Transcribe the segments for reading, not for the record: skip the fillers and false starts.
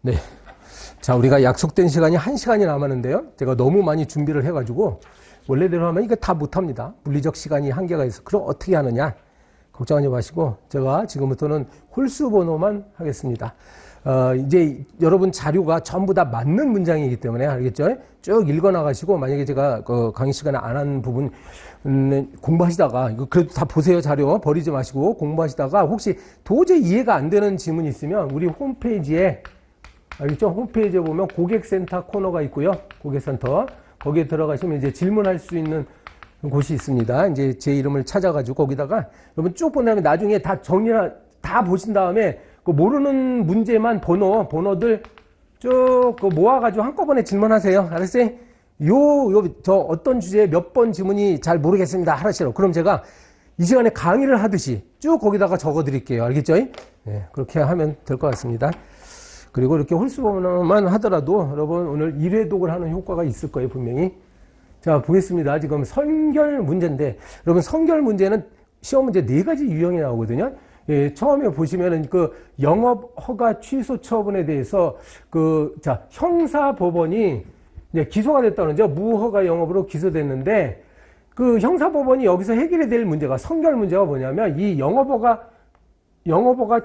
네. 자, 우리가 약속된 시간이 1시간이 남았는데요. 제가 너무 많이 준비를 해가지고, 원래대로 하면 이거 다 못합니다. 물리적 시간이 한계가 있어. 그럼 어떻게 하느냐? 걱정하지 마시고, 제가 지금부터는 홀수 번호만 하겠습니다. 이제 여러분 자료가 전부 다 맞는 문장이기 때문에, 알겠죠? 쭉 읽어 나가시고, 만약에 제가 강의 시간에 안 한 부분, 공부하시다가, 이거 그래도 다 보세요. 자료 버리지 마시고, 공부하시다가, 혹시 도저히 이해가 안 되는 지문이 있으면, 우리 홈페이지에, 알겠죠? 홈페이지에 보면 고객센터 코너가 있고요. 고객센터. 거기에 들어가시면 이제 질문할 수 있는 곳이 있습니다. 이제 제 이름을 찾아가지고 거기다가 여러분 쭉 보내면 나중에 다 정리나 다 보신 다음에 그 모르는 문제만 번호들 쭉 모아가지고 한꺼번에 질문하세요. 알았어요? 저 어떤 주제에 몇 번 지문이 잘 모르겠습니다. 하시라고. 그럼 제가 이 시간에 강의를 하듯이 쭉 거기다가 적어 드릴게요. 알겠죠? 네, 그렇게 하면 될 것 같습니다. 그리고 이렇게 홀수번호만 하더라도 여러분 오늘 1회독을 하는 효과가 있을 거예요, 분명히. 자, 보겠습니다. 지금 선결 문제인데, 여러분 선결 문제는 시험 문제 4가지 유형이 나오거든요. 예, 처음에 보시면은 그 영업 허가 취소 처분에 대해서 형사법원이 이제 기소가 됐다는 거죠. 무허가 영업으로 기소됐는데, 그 형사법원이 여기서 해결해야 될 문제가, 선결 문제가 뭐냐면, 이 영업허가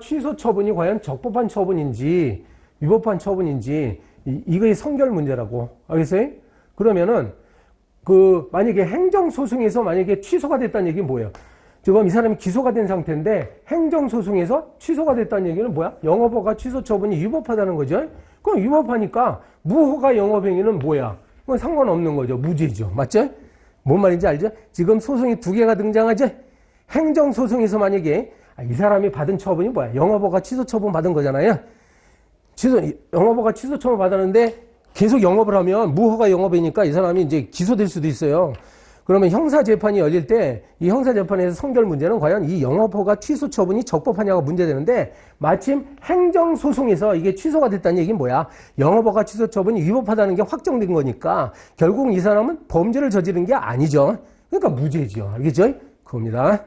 취소 처분이 과연 적법한 처분인지 위법한 처분인지 이거의 선결 문제라고. 알겠어요? 그러면은 만약에 행정소송에서 만약에 취소가 됐다는 얘기는 뭐예요? 지금 이 사람이 기소가 된 상태인데 행정소송에서 취소가 됐다는 얘기는 뭐야? 영업허가 취소 처분이 위법하다는 거죠. 그럼 위법하니까 무허가 영업행위는 뭐야? 그건 상관없는 거죠. 무죄죠. 맞죠? 뭔 말인지 알죠? 지금 소송이 2개가 등장하죠? 행정소송에서 만약에 이 사람이 받은 처분이 뭐야? 영업허가 취소 처분 받은 거잖아요. 영업허가 취소 처분 받았는데 계속 영업을 하면 무허가 영업이니까 이 사람이 이제 기소될 수도 있어요. 그러면 형사재판이 열릴 때 이 형사재판에서 선결 문제는 과연 이 영업허가 취소 처분이 적법하냐가 문제되는데, 마침 행정소송에서 이게 취소가 됐다는 얘기는 뭐야? 영업허가 취소 처분이 위법하다는 게 확정된 거니까 결국 이 사람은 범죄를 저지른 게 아니죠. 그러니까 무죄죠. 알겠죠? 그겁니다.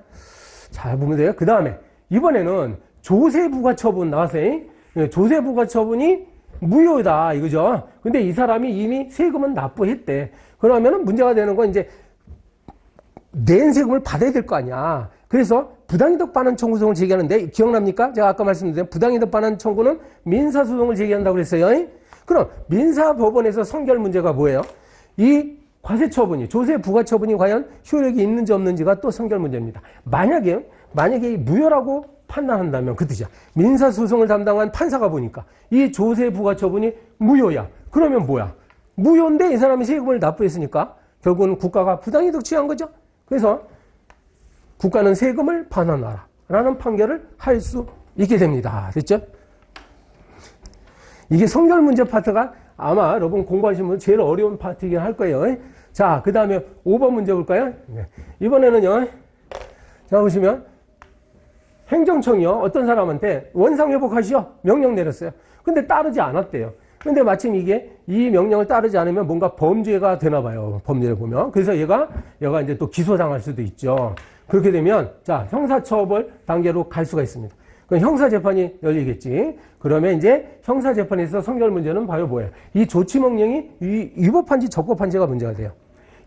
잘 보면 돼요. 그 다음에 이번에는 조세부과처분 나왔어요. 조세부과처분이 무효다 이거죠. 근데 이 사람이 이미 세금은 납부했대. 그러면은 문제가 되는 건 이제 낸 세금을 받아야 될 거 아니야. 그래서 부당이득 반환 청구소송을 제기하는데, 기억납니까? 제가 아까 말씀드린 부당이득 반환 청구는 민사소송을 제기한다고 그랬어요. 그럼 민사법원에서 선결 문제가 뭐예요? 이 과세처분이, 조세부과처분이 과연 효력이 있는지 없는지가 또 선결 문제입니다. 만약에 무효라고 판단한다면 그 뜻이야. 민사소송을 담당한 판사가 보니까 이 조세부과처분이 무효야. 그러면 뭐야? 무효인데 이 사람이 세금을 납부했으니까 결국은 국가가 부당이득 취한 거죠. 그래서 국가는 세금을 반환하라 라는 판결을 할 수 있게 됩니다. 됐죠? 이게 선결 문제 파트가 아마 여러분 공부하시는 분 제일 어려운 파트이긴 할 거예요. 자, 그 다음에 5번 문제 볼까요? 네. 이번에는요, 자, 보시면, 행정청이요, 어떤 사람한테 원상회복하시오 명령 내렸어요. 근데 따르지 않았대요. 근데 마침 이 명령을 따르지 않으면 뭔가 범죄가 되나 봐요. 범죄를 보면. 그래서 얘가 이제 또 기소당할 수도 있죠. 그렇게 되면, 자, 형사처벌 단계로 갈 수가 있습니다. 그럼 형사재판이 열리겠지. 그러면 이제 형사재판에서 선결 문제는 바로 뭐예요? 이 조치명령이 위법한지 적법한지가 문제가 돼요.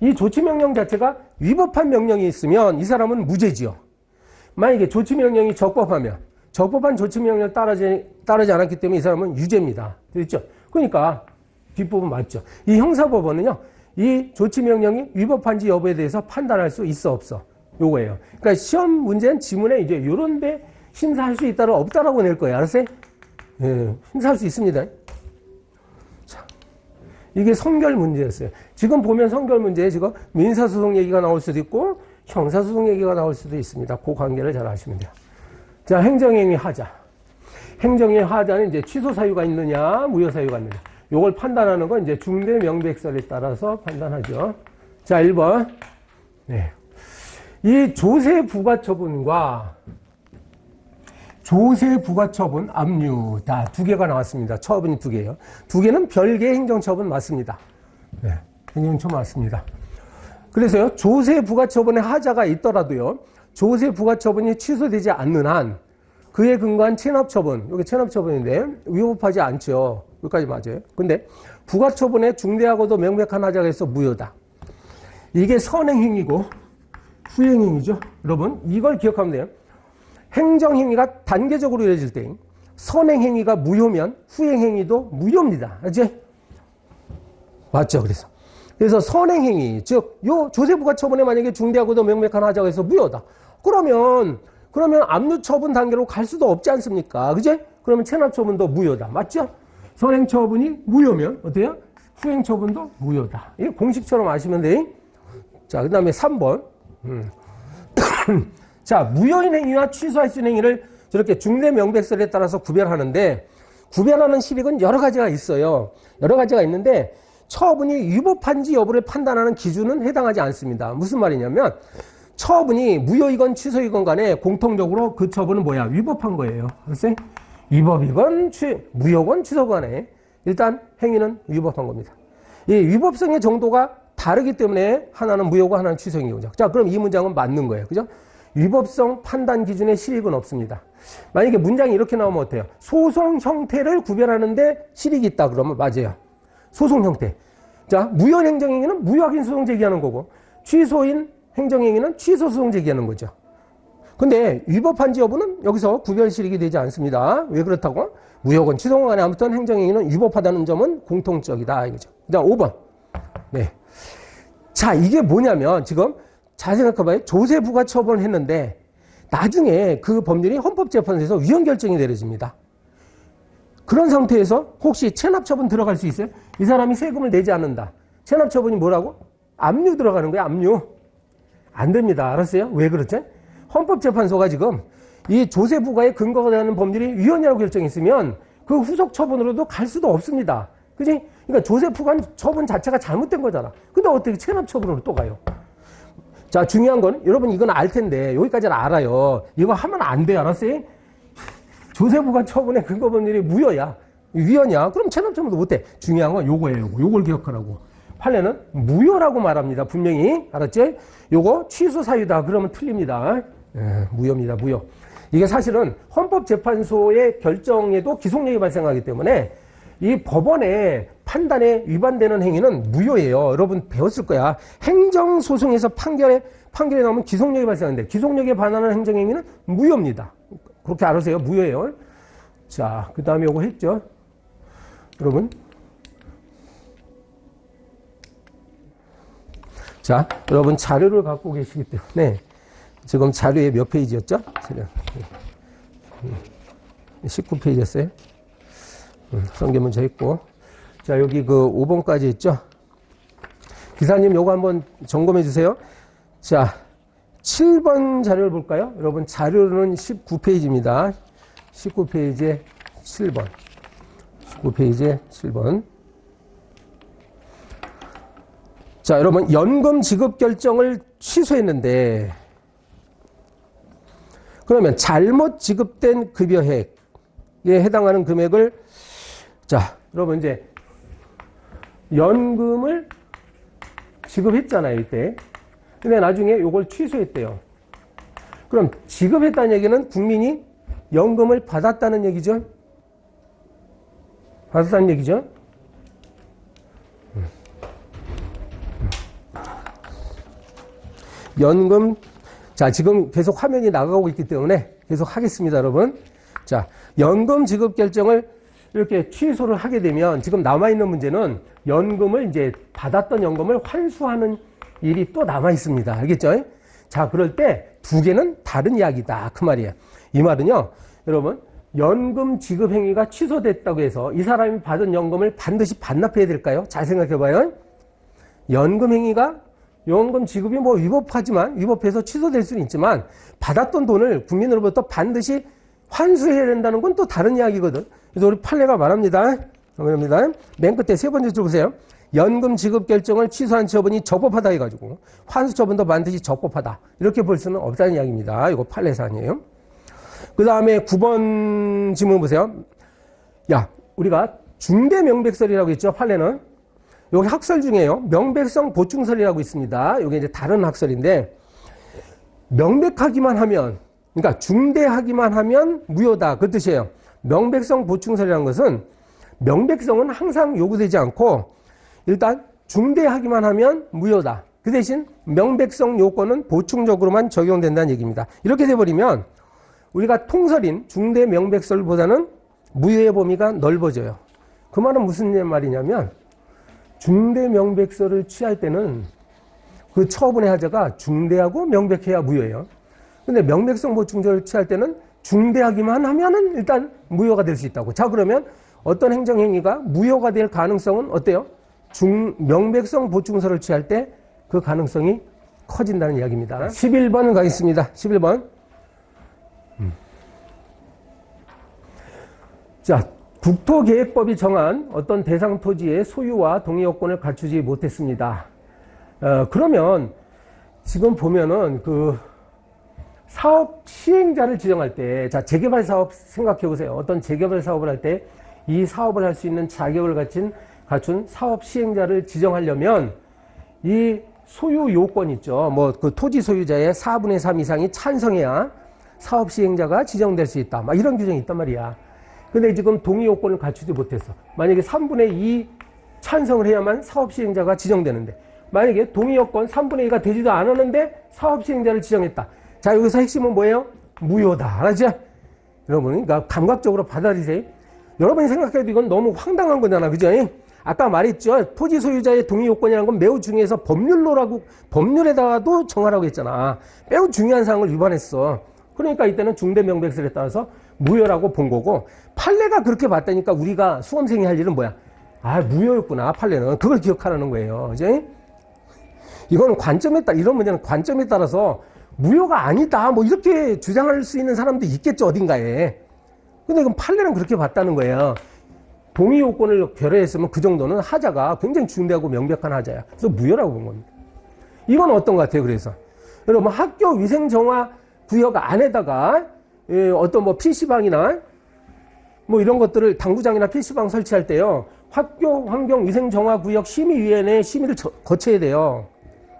이 조치명령 자체가 위법한 명령이 있으면 이 사람은 무죄지요. 만약에 조치명령이 적법하면, 적법한 조치명령을 따르지 않았기 때문에 이 사람은 유죄입니다. 됐죠? 그러니까 뒷부분 맞죠? 이 형사법원은요, 이 조치명령이 위법한지 여부에 대해서 판단할 수 있어 없어? 요거예요. 그러니까 시험 문제는 지문에 이제 요런데 심사할 수 있다라 없다라고 낼 거예요. 알았어요? 예, 심사할 수 있습니다. 자, 이게 선결 문제였어요. 지금 보면 선결 문제에 지금 민사소송 얘기가 나올 수도 있고 형사소송 얘기가 나올 수도 있습니다. 그 관계를 잘 아시면 돼요. 자, 행정행위 하자. 행정행위 하자는 이제 취소 사유가 있느냐, 무효 사유가 있느냐. 요걸 판단하는 건 이제 중대 명백설에 따라서 판단하죠. 자, 1번. 네. 이 조세부과처분과 조세부과처분, 압류 다 2개가 나왔습니다. 처분이 2개예요. 2개는 별개의 행정처분 맞습니다. 네, 행정처분 맞습니다. 그래서요, 조세부과처분의 하자가 있더라도요, 조세부과처분이 취소되지 않는 한 그에 근거한 체납처분, 이게 체납처분인데 위법하지 않죠. 여기까지 맞아요. 근데 부가처분에 중대하고도 명백한 하자가 있어 무효다. 이게 선행행위고 후행행위죠. 여러분 이걸 기억하면 돼요. 행정행위가 단계적으로 이루어질 때 선행행위가 무효면 후행행위도 무효입니다. 알지? 맞죠? 그래서 선행행위, 즉 요 조세부가처분에 만약에 중대하고도 명백한 하자가 있어 무효다. 그러면 압류처분 단계로 갈 수도 없지 않습니까? 그제? 그러면 체납처분도 무효다. 맞죠? 선행처분이 무효면 어때요? 후행처분도 무효다. 이 공식처럼 아시면 돼. 자, 그 다음에 3번. 자, 무효인 행위와 취소할 수 있는 행위를 저렇게 중대 명백설에 따라서 구별하는데, 구별하는 실익은 여러 가지가 있어요. 여러 가지가 있는데, 처분이 위법한지 여부를 판단하는 기준은 해당하지 않습니다. 무슨 말이냐면, 처분이 무효이건 취소이건 간에 공통적으로 그 처분은 뭐야? 위법한 거예요. 알았어요? 위법이건 무효건 취소건 간에 일단 행위는 위법한 겁니다. 이 위법성의 정도가 다르기 때문에 하나는 무효고 하나는 취소인 거죠. 자, 그럼 이 문장은 맞는 거예요. 그죠? 위법성 판단 기준에 실익은 없습니다. 만약에 문장이 이렇게 나오면 어때요? 소송 형태를 구별하는데 실익이 있다 그러면 맞아요. 소송 형태. 자, 무효인 행정행위는 무효확인 소송 제기하는 거고, 취소인 행정행위는 취소 소송 제기하는 거죠. 근데 위법한지 여부는 여기서 구별 실익이 되지 않습니다. 왜 그렇다고? 무효건 취소건 간에 아무튼 행정행위는 위법하다는 점은 공통적이다 이거죠. 그다음 5번. 네. 자, 이게 뭐냐면 지금 잘 생각해봐요. 조세부가 처분을 했는데 나중에 그 법률이 헌법재판소에서 위헌 결정이 내려집니다. 그런 상태에서 혹시 체납처분 들어갈 수 있어요? 이 사람이 세금을 내지 않는다. 체납처분이 뭐라고? 압류 들어가는 거야, 압류. 안 됩니다. 알았어요? 왜 그렇지? 헌법재판소가 지금 이 조세부가의 근거가 되는 법률이 위헌이라고 결정했으면 그 후속 처분으로도 갈 수도 없습니다. 그지? 그러니까 조세부가 처분 자체가 잘못된 거잖아. 근데 어떻게 체납처분으로 또 가요? 자, 중요한 건 여러분 이건 알 텐데 여기까지는 알아요. 이거 하면 안 돼. 알았어요? 조세부가 처분의 근거 법률이 무효야. 위헌이야. 그럼 체납처분도 못해. 중요한 건 요거예요. 요걸 기억하라고. 판례는 무효라고 말합니다. 분명히. 알았지? 요거 취소 사유다. 그러면 틀립니다. 무효입니다. 무효. 이게 사실은 헌법재판소의 결정에도 기속력이 발생하기 때문에 이 법원의 판단에 위반되는 행위는 무효예요. 여러분 배웠을 거야. 행정소송에서 판결에 나오면 기속력이 발생하는데 기속력에 반하는 행정행위는 무효입니다. 그렇게 알으세요. 무효예요. 자, 그 다음에 요거 했죠. 여러분. 자, 여러분 자료를 갖고 계시기 때문에 지금 자료에 몇 페이지였죠? 19페이지였어요. 성계문제 했고. 자, 여기 그 5번까지 있죠? 기사님 요거 한번 점검해 주세요. 자, 7번 자료를 볼까요? 여러분 자료는 19페이지입니다. 19페이지에 7번. 19페이지에 7번. 자, 여러분 연금 지급 결정을 취소했는데 그러면 잘못 지급된 급여액에 해당하는 금액을 자, 여러분 이제 연금을 지급했잖아요, 이때. 근데 나중에 이걸 취소했대요. 그럼 지급했다는 얘기는 국민이 연금을 받았다는 얘기죠? 받았다는 얘기죠? 연금, 자, 지금 계속 화면이 나가고 있기 때문에 계속 하겠습니다, 여러분. 자, 연금 지급 결정을 이렇게 취소를 하게 되면 지금 남아있는 문제는 연금을 이제 받았던 연금을 환수하는 일이 또 남아있습니다. 알겠죠? 자, 그럴 때 두 개는 다른 이야기다. 그 말이에요. 이 말은요, 여러분, 연금 지급 행위가 취소됐다고 해서 이 사람이 받은 연금을 반드시 반납해야 될까요? 잘 생각해 봐요. 연금 행위가 연금 지급이 뭐 위법해서 취소될 수는 있지만 받았던 돈을 국민으로부터 반드시 환수해야 된다는 건 또 다른 이야기거든. 그래서 우리 판례가 말합니다. 맨 끝에 세 번째 줄 보세요. 연금 지급 결정을 취소한 처분이 적법하다 해가지고 환수 처분도 반드시 적법하다. 이렇게 볼 수는 없다는 이야기입니다. 이거 판례 사안이에요. 그 다음에 9번 질문 보세요. 야, 우리가 중대 명백설이라고 했죠. 판례는. 여기 학설 중에요. 명백성 보충설이라고 있습니다. 이게 이제 다른 학설인데 명백하기만 하면, 그러니까 중대하기만 하면 무효다. 그 뜻이에요. 명백성 보충설이라는 것은 명백성은 항상 요구되지 않고 일단 중대하기만 하면 무효다. 그 대신 명백성 요건은 보충적으로만 적용된다는 얘기입니다. 이렇게 돼버리면 우리가 통설인 중대 명백설보다는 무효의 범위가 넓어져요. 그 말은 무슨 말이냐면 중대 명백설을 취할 때는 그 처분의 하자가 중대하고 명백해야 무효예요. 근데 명백성 보충설을 취할 때는 중대하기만 하면은 일단 무효가 될 수 있다고. 자, 그러면 어떤 행정행위가 무효가 될 가능성은 어때요? 명백성 보충설을 취할 때 그 가능성이 커진다는 이야기입니다. 11번 가겠습니다. 11번. 자, 국토계획법이 정한 어떤 대상 토지의 소유와 동의요건을 갖추지 못했습니다. 그러면 지금 보면은 그 사업 시행자를 지정할 때, 자, 재개발 사업 생각해 보세요. 어떤 재개발 사업을 할 때 이 사업을 할 수 있는 자격을 갖춘 사업 시행자를 지정하려면 이 소유 요건 있죠. 뭐 그 토지 소유자의 4분의 3 이상이 찬성해야 사업 시행자가 지정될 수 있다. 막 이런 규정이 있단 말이야. 근데 지금 동의 요건을 갖추지 못했어. 만약에 3분의 2 찬성을 해야만 사업 시행자가 지정되는데, 만약에 동의 요건 3분의 2가 되지도 않았는데 사업 시행자를 지정했다. 자, 여기서 핵심은 뭐예요? 무효다. 알았죠? 여러분, 그러니까 감각적으로 받아들이세요. 여러분이 생각해도 이건 너무 황당한 거잖아. 그죠? 아까 말했죠. 토지 소유자의 동의 요건이라는 건 매우 중요해서 법률에다가도 정하라고 했잖아. 매우 중요한 사항을 위반했어. 그러니까 이때는 중대 명백설에 따라서 무효라고 본 거고, 판례가 그렇게 봤다니까 우리가 수험생이 할 일은 뭐야? 아, 무효였구나, 판례는. 그걸 기억하라는 거예요. 그죠? 이거는 관점에 따라, 이런 문제는 관점에 따라서 무효가 아니다, 뭐 이렇게 주장할 수 있는 사람도 있겠죠, 어딘가에. 근데 이건 판례는 그렇게 봤다는 거예요. 동의 요건을 결여했으면 그 정도는 하자가 굉장히 중대하고 명백한 하자야. 그래서 무효라고 본 겁니다. 이건 어떤 것 같아요, 그래서? 여러분, 학교 위생 정화 구역 안에다가 어떤 뭐 PC방이나 뭐 이런 것들을 당구장이나 PC방 설치할 때요, 학교 환경 위생 정화 구역 심의위원회 심의를 거쳐야 돼요.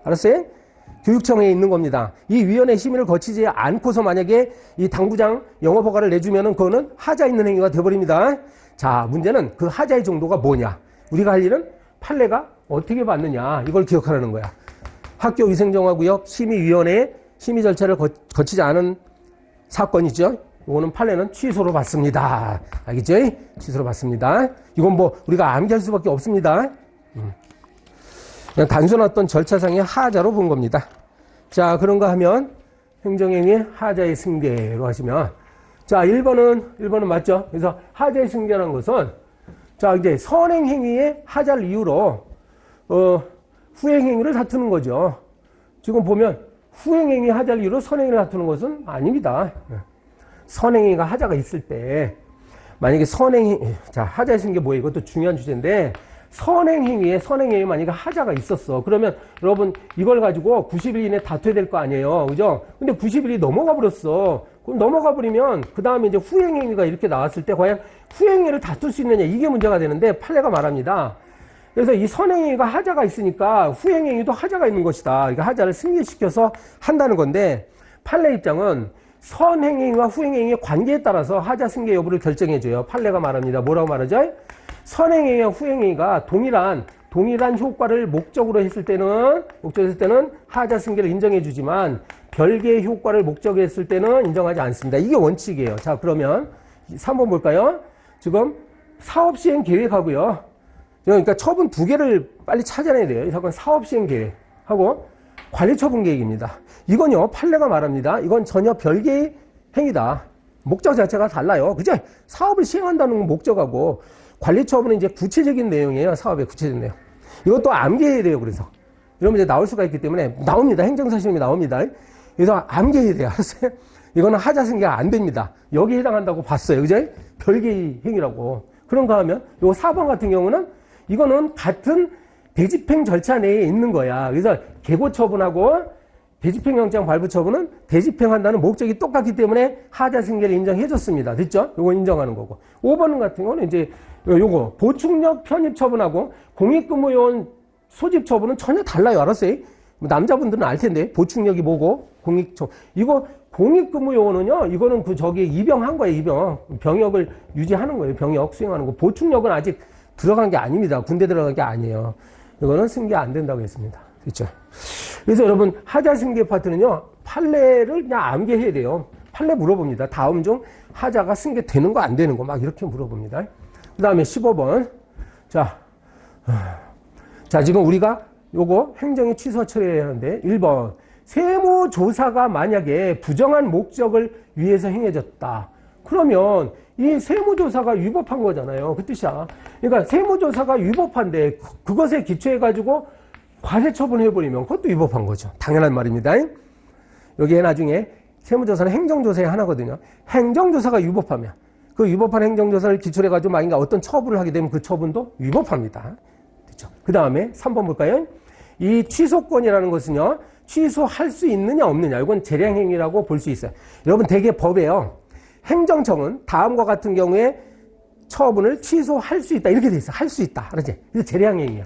알았어요? 교육청에 있는 겁니다. 이 위원회 심의를 거치지 않고서 만약에 이 당구장 영업허가를 내주면은 그거는 하자 있는 행위가 돼버립니다. 자, 문제는 그 하자의 정도가 뭐냐? 우리가 할 일은 판례가 어떻게 받느냐, 이걸 기억하라는 거야. 학교 위생정화구역 심의위원회 심의 절차를 거치지 않은 사건이죠. 이거는 판례는 취소로 받습니다. 알겠죠? 취소로 받습니다. 이건 뭐 우리가 암기할 수밖에 없습니다. 그냥 단순한 어떤 절차상의 하자로 본 겁니다. 자, 그런가 하면 행정행위 하자의 승계로 하시면, 자, 1번은 맞죠? 그래서 하자의 승계라는 것은, 자, 이제 선행행위의 하자를 이유로 후행행위를 다투는 거죠. 지금 보면 후행행위 하자를 이유로 선행행위를 다투는 것은 아닙니다. 선행행위가 하자가 있을 때, 만약에 자, 하자의 승계 뭐예요? 이것도 중요한 주제인데, 선행행위에 만약에 하자가 있었어. 그러면 여러분 이걸 가지고 90일 이내 다투어야 될 거 아니에요. 그죠? 근데 90일이 넘어가 버렸어. 그럼 넘어가 버리면 그 다음에 이제 후행행위가 이렇게 나왔을 때 과연 후행행위를 다툴 수 있느냐, 이게 문제가 되는데 판례가 말합니다. 그래서 이 선행행위가 하자가 있으니까 후행행위도 하자가 있는 것이다. 그러니까 하자를 승계시켜서 한다는 건데, 판례 입장은 선행행위와 후행행위의 관계에 따라서 하자 승계 여부를 결정해줘요. 판례가 말합니다. 뭐라고 말하죠? 선행행위와 후행행위가 동일한 효과를 목적으로 했을 때는 하자 승계를 인정해 주지만 별개의 효과를 목적으로 했을 때는 인정하지 않습니다. 이게 원칙이에요. 자, 그러면 3번 볼까요? 지금 사업 시행 계획하고요. 그러니까 처분 두 개를 빨리 찾아내야 돼요. 이 사건 사업 시행 계획하고 관리 처분 계획입니다. 이건요, 판례가 말합니다. 이건 전혀 별개의 행위다. 목적 자체가 달라요. 그죠? 사업을 시행한다는 목적하고 관리 처분은 이제 구체적인 내용이에요. 사업의 구체적인 내용. 이것도 암기해야 돼요. 그래서 이러면 이제 나올 수가 있기 때문에 나옵니다. 행정사실험이 나옵니다. 그래서 암기해야 돼요. 알았어요? 이거는 하자 승계가 안 됩니다. 여기에 해당한다고 봤어요. 그죠? 별개의 행위라고. 그런가 하면 요 4번 같은 경우는 이거는 같은 대집행 절차 내에 있는 거야. 그래서 개고 처분하고 대집행영장 발부 처분은 대집행한다는 목적이 똑같기 때문에 하자 승계를 인정해줬습니다. 됐죠? 요거 인정하는 거고. 5번 같은 경우는 이제 요거 보충력 편입 처분하고 공익근무요원 소집 처분은 전혀 달라요. 알았어요? 남자분들은 알 텐데 보충력이 뭐고 공익처분, 이거 공익근무요원은요, 이거는 저기 입영한 거예요, 입영. 병역을 유지하는 거예요, 병역 수행하는 거. 보충력은 아직 들어간 게 아닙니다. 군대 들어간 게 아니에요. 이거는 승계 안 된다고 했습니다. 그렇죠? 그래서 여러분, 하자 승계 파트는요, 판례를 그냥 암기해야 돼요. 판례 물어봅니다. 다음 중 하자가 승계 되는 거 안 되는 거 막 이렇게 물어봅니다. 그 다음에 15번. 자, 지금 우리가 요거 행정이 취소 처리해야 하는데, 1번. 세무조사가 만약에 부정한 목적을 위해서 행해졌다. 그러면 이 세무조사가 위법한 거잖아요. 그 뜻이야. 그러니까 세무조사가 위법한데 그것에 기초해가지고 과세 처분해버리면 그것도 위법한 거죠. 당연한 말입니다. 여기에 나중에 세무조사는 행정조사의 하나거든요. 행정조사가 위법하면 그 위법한 행정조사를 기초로 해가지고 만약에 어떤 처분을 하게 되면 그 처분도 위법합니다. 그렇죠? 그 다음에 3번 볼까요? 이 취소권이라는 것은요, 취소할 수 있느냐 없느냐, 이건 재량행위라고 볼 수 있어요. 여러분, 대개 법에요, 행정청은 다음과 같은 경우에 처분을 취소할 수 있다 이렇게 돼 있어. 할 수 있다, 그렇지? 이게 재량행위야.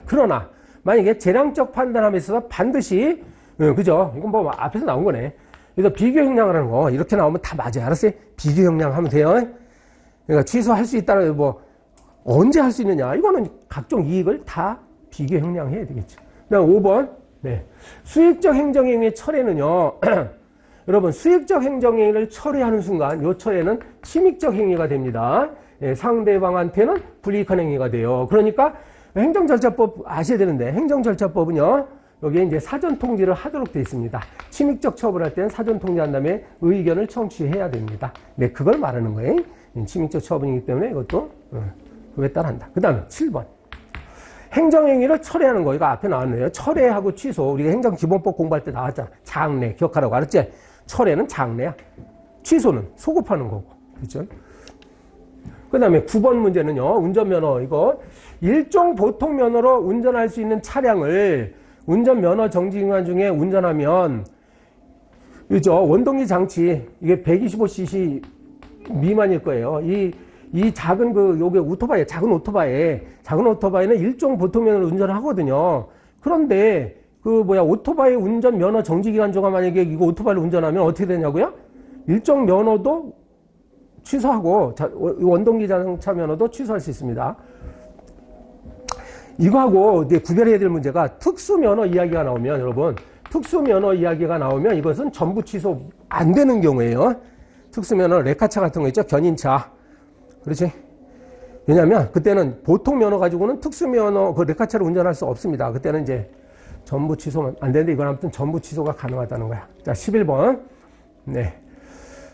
그러나 만약에 재량적 판단함에 있어서 반드시, 그죠? 이건 뭐 앞에서 나온 거네. 그래서 비교형량을 하는 거 이렇게 나오면 다 맞아요. 알았어요? 비교형량 하면 돼요. 그러니까 취소할 수 있다는 뭐 언제 할 수 있느냐, 이거는 각종 이익을 다 비교형량해야 되겠죠. 그다음 5번. 네. 수익적 행정행위의 철회는요, 여러분, 수익적 행정행위를 철회하는 순간, 요 철회는 침익적 행위가 됩니다. 예, 상대방한테는 불이익한 행위가 돼요. 그러니까 행정절차법 아셔야 되는데, 행정절차법은요, 여기에 이제 사전 통지를 하도록 되어 있습니다. 침익적 처벌할 때는 사전 통지한 다음에 의견을 청취해야 됩니다. 네, 그걸 말하는 거예요. 침익적 처분이기 때문에 이것도 그에 따라한다. 그 다음에 7번. 행정행위를 철회하는 거, 이거 앞에 나왔네요. 철회하고 취소. 우리가 행정기본법 공부할 때 나왔잖아. 장래, 기억하라고. 알았지? 철회는 장래야. 취소는 소급하는 거고. 그렇죠? 그 다음에 9번 문제는요, 운전면허. 이거, 일종 보통면허로 운전할 수 있는 차량을 운전면허 정지기간 중에 운전하면, 그죠? 원동기 장치, 이게 125cc 미만일 거예요. 이 작은 요게 오토바이, 작은 오토바이는 일종 보통면허로 운전을 하거든요. 그런데, 오토바이 운전 면허 정지기간 중에 만약에 이거 오토바이를 운전하면 어떻게 되냐고요? 일종 면허도 취소하고, 원동기 자동차 면허도 취소할 수 있습니다. 이거하고 이제 구별해야 될 문제가 특수면허 이야기가 나오면, 여러분, 특수면허 이야기가 나오면 이것은 전부 취소 안 되는 경우예요. 특수면허, 레카차 같은 거 있죠? 견인차. 그렇지? 왜냐면 그때는 보통 면허 가지고는 특수면허, 레카차를 운전할 수 없습니다. 그때는 이제 전부 취소만 안 되는데 이건 아무튼 전부 취소가 가능하다는 거야. 자, 11번. 네.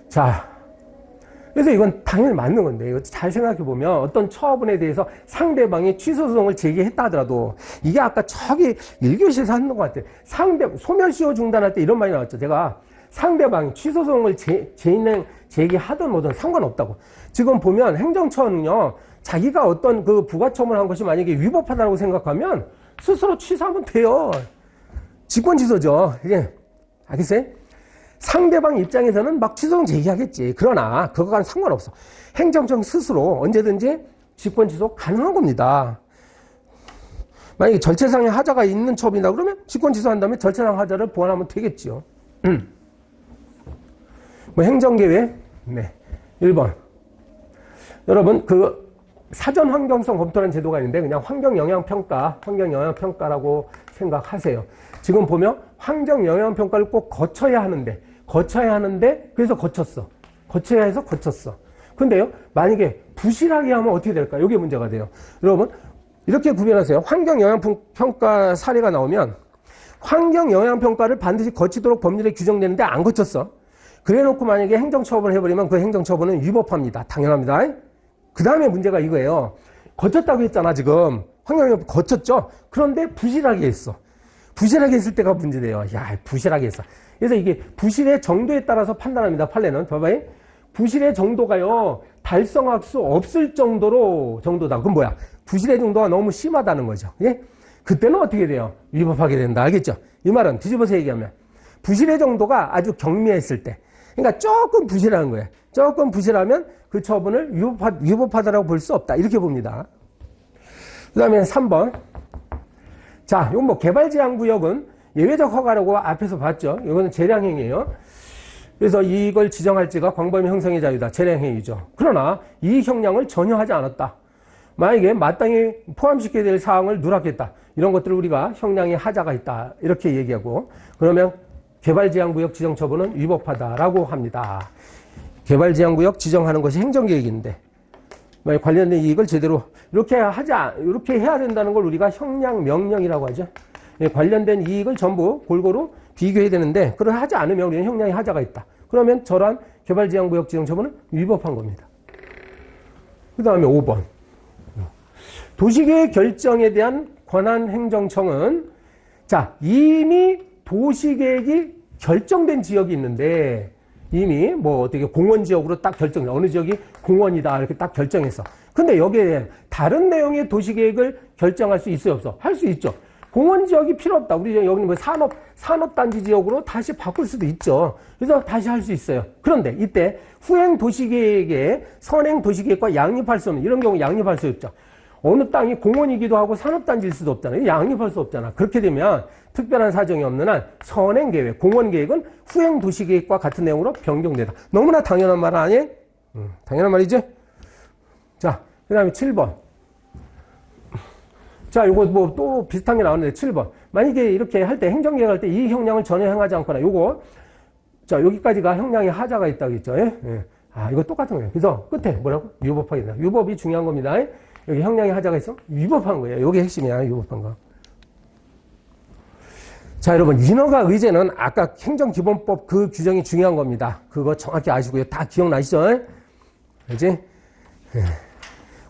자. 그래서 이건 당연히 맞는 건데, 이거 잘 생각해 보면 어떤 처분에 대해서 상대방이 취소소송을 제기했다 하더라도 이게 아까 저기 1교시에서 하는 것 같아요. 소멸시효 중단할 때 이런 말이 나왔죠. 제가 상대방이 취소소송을 제기하든 뭐든 상관없다고. 지금 보면 행정처는요, 자기가 어떤 부가처분을 한 것이 만약에 위법하다고 생각하면 스스로 취소하면 돼요. 직권취소죠. 이게, 알겠어요? 상대방 입장에서는 막 취소송 제기하겠지. 그러나 그거와는 상관없어. 행정청 스스로 언제든지 직권취소 가능한 겁니다. 만약에 절차상의 하자가 있는 처분이다 그러면 직권취소한 다음에 절차상 하자를 보완하면 되겠죠. 행정계획. 네. 1번. 여러분, 사전 환경성 검토라는 제도가 있는데 그냥 환경영향평가라고 생각하세요. 지금 보면 환경영향평가를 꼭 거쳐야 하는데 그래서 거쳐야 해서 거쳤어. 근데요, 만약에 부실하게 하면 어떻게 될까? 이게 문제가 돼요. 여러분, 이렇게 구별하세요. 환경영향평가 사례가 나오면 환경영향평가를 반드시 거치도록 법률에 규정되는데 안 거쳤어. 그래 놓고 만약에 행정처분을 해버리면 그 행정처분은 위법합니다. 당연합니다. 그 다음에 문제가 이거예요. 거쳤다고 했잖아, 지금. 환경영향 거쳤죠? 그런데 부실하게 했어. 부실하게 했을 때가 문제돼요. 야, 부실하게 했어. 그래서 이게 부실의 정도에 따라서 판단합니다, 판례는. 봐봐요. 부실의 정도가요, 달성할 수 없을 정도다. 그럼 뭐야? 부실의 정도가 너무 심하다는 거죠. 예? 그때는 어떻게 돼요? 위법하게 된다. 알겠죠? 이 말은 뒤집어서 얘기하면 부실의 정도가 아주 경미했을 때, 그러니까 조금 부실한 거예요. 조금 부실하면 그 처분을 위법하다라고 볼 수 없다. 이렇게 봅니다. 그 다음에 3번. 자, 이건 개발제한구역은 예외적 허가라고 앞에서 봤죠. 이거는 재량행위예요. 그래서 이걸 지정할지가 광범위 형성의 자유다. 재량행위죠. 그러나 이 형량을 전혀 하지 않았다. 만약에 마땅히 포함시켜야 될 사항을 누락했다. 이런 것들을 우리가 형량의 하자가 있다. 이렇게 얘기하고 그러면 개발제한구역 지정처분은 위법하다라고 합니다. 개발제한구역 지정하는 것이 행정계획인데 만약 관련된 이익을 제대로 이렇게 해야 된다는 걸 우리가 형량 명령이라고 하죠. 관련된 이익을 전부 골고루 비교해야 되는데 그걸 하지 않으면 우리는 형량의 하자가 있다. 그러면 저러한 개발제한구역 지정처분은 위법한 겁니다. 그 다음에 5번. 도시계획 결정에 대한 권한행정청은 자 이미 도시계획이 결정된 지역이 있는데 이미 뭐 어떻게 공원지역으로 딱 결정, 어느 지역이 공원이다 이렇게 딱 결정했어. 근데 여기에 다른 내용의 도시계획을 결정할 수 있어요, 없어? 할 수 있죠. 공원지역이 필요 없다. 우리 여기는 뭐 산업단지 지역으로 다시 바꿀 수도 있죠. 그래서 다시 할 수 있어요. 그런데 이때 후행 도시계획에 선행 도시계획과 양립할 수 없는 이런 경우 양립할 수 없죠. 어느 땅이 공원이기도 하고 산업단지일 수도 없잖아요. 양립할 수 없잖아. 그렇게 되면 특별한 사정이 없는 한 선행계획, 공원계획은 후행도시계획과 같은 내용으로 변경된다. 너무나 당연한 말 아니에요? 당연한 말이지? 자, 그 다음에 7번. 자, 요거 뭐 또 비슷한 게 나오는데 7번. 만약에 이렇게 할 때 행정계획 할 때 이 형량을 전혀 행하지 않거나 요거 자, 여기까지가 형량의 하자가 있다고 했죠. 예? 아, 이거 똑같은 거예요. 그래서 끝에 뭐라고? 위법하게 된다. 위법이 중요한 겁니다. 여기 형량의 하자가 있어? 위법한 거예요. 이게 핵심이야. 위법한 거. 자, 여러분, 인허가 의제는 아까 행정기본법 그 규정이 중요한 겁니다. 그거 정확히 아시고요. 다 기억나시죠? 그렇지?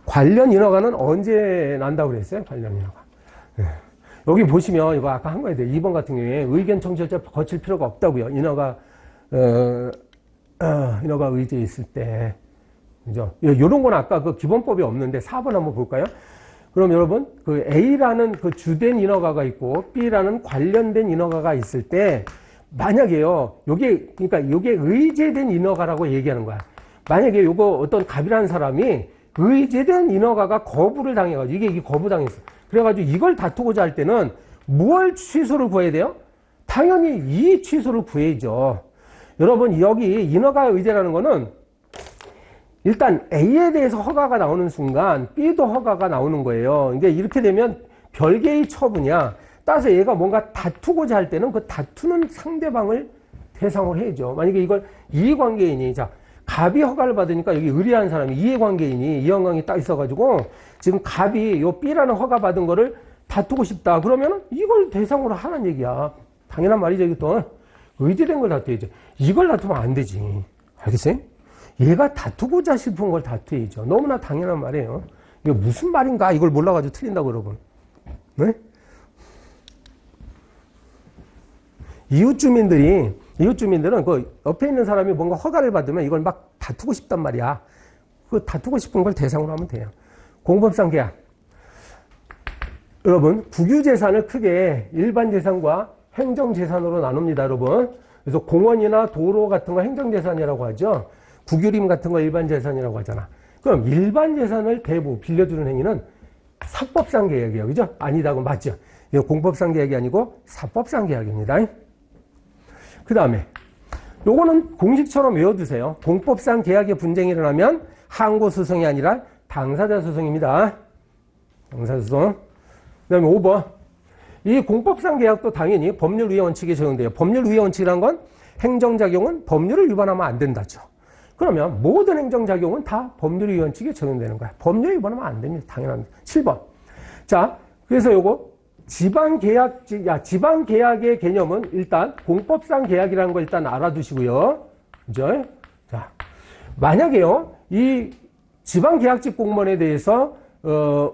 관련 인허가는 언제 난다고 그랬어요? 관련 인허가. 여기 보시면 이거 아까 한 거예요. 2번 같은 경우에 의견 청취를 거칠 필요가 없다고요. 인허가 의제 있을 때. 그죠? 요런 건 아까 그 기본법이 없는데 4번 한번 볼까요? 그럼 여러분, 그 A라는 그 주된 인허가가 있고 B라는 관련된 인허가가 있을 때 만약에요, 그러니까 요게 의제된 인허가라고 얘기하는 거야. 만약에 요거 어떤 갑이라는 사람이 의제된 인허가가 거부를 당해가지고 이게 거부당했어. 그래가지고 이걸 다투고자 할 때는 무얼 취소를 구해야 돼요? 당연히 이 취소를 구해야죠. 여러분, 여기 인허가 의제라는 거는 일단 A에 대해서 허가가 나오는 순간 B도 허가가 나오는 거예요. 이게 이렇게 되면 별개의 처분이야. 따라서 얘가 뭔가 다투고자 할 때는 그 다투는 상대방을 대상으로 해야죠. 만약에 이걸 이해관계인이, 자, 갑이 허가를 받으니까 여기 의뢰한 사람이 이해관계인이, 이해관계인이 딱 있어가지고 지금 갑이 요 B라는 허가 받은 거를 다투고 싶다. 그러면 이걸 대상으로 하는 얘기야. 당연한 말이죠. 이게 또 의제된 걸 다투야죠. 이걸 다투면 안 되지. 알겠어요? 얘가 다투고자 싶은 걸 다투야죠. 너무나 당연한 말이에요. 이게 무슨 말인가 이걸 몰라가지고 틀린다고 여러분. 네? 이웃주민들은 그 옆에 있는 사람이 뭔가 허가를 받으면 이걸 막 다투고 싶단 말이야. 그 다투고 싶은 걸 대상으로 하면 돼요. 공법상 계약. 여러분, 국유재산을 크게 일반재산과 행정재산으로 나눕니다, 여러분. 그래서 공원이나 도로 같은 거 행정재산이라고 하죠. 국유림 같은 거 일반재산이라고 하잖아. 그럼 일반재산을 대부 빌려주는 행위는 사법상 계약이에요. 그죠? 아니다고 맞죠? 이거 공법상 계약이 아니고 사법상 계약입니다. 그 다음에 요거는 공식처럼 외워두세요. 공법상 계약의 분쟁이 일어나면 항고소송이 아니라 당사자 소송입니다. 당사자소송. 그 다음에 5번. 이 공법상 계약도 당연히 법률위헌 원칙에 적용돼요. 법률위헌 원칙이란 건 행정작용은 법률을 위반하면 안 된다죠. 그러면 모든 행정작용은 다 법률위헌 원칙에 적용되는 거야. 법률 위반하면 안 됩니다. 당연합니다. 7번. 자, 그래서 요거 지방계약의 개념은 일단 공법상 계약이라는 거 일단 알아두시고요. 그죠? 자, 만약에요, 이 지방계약직 공무원에 대해서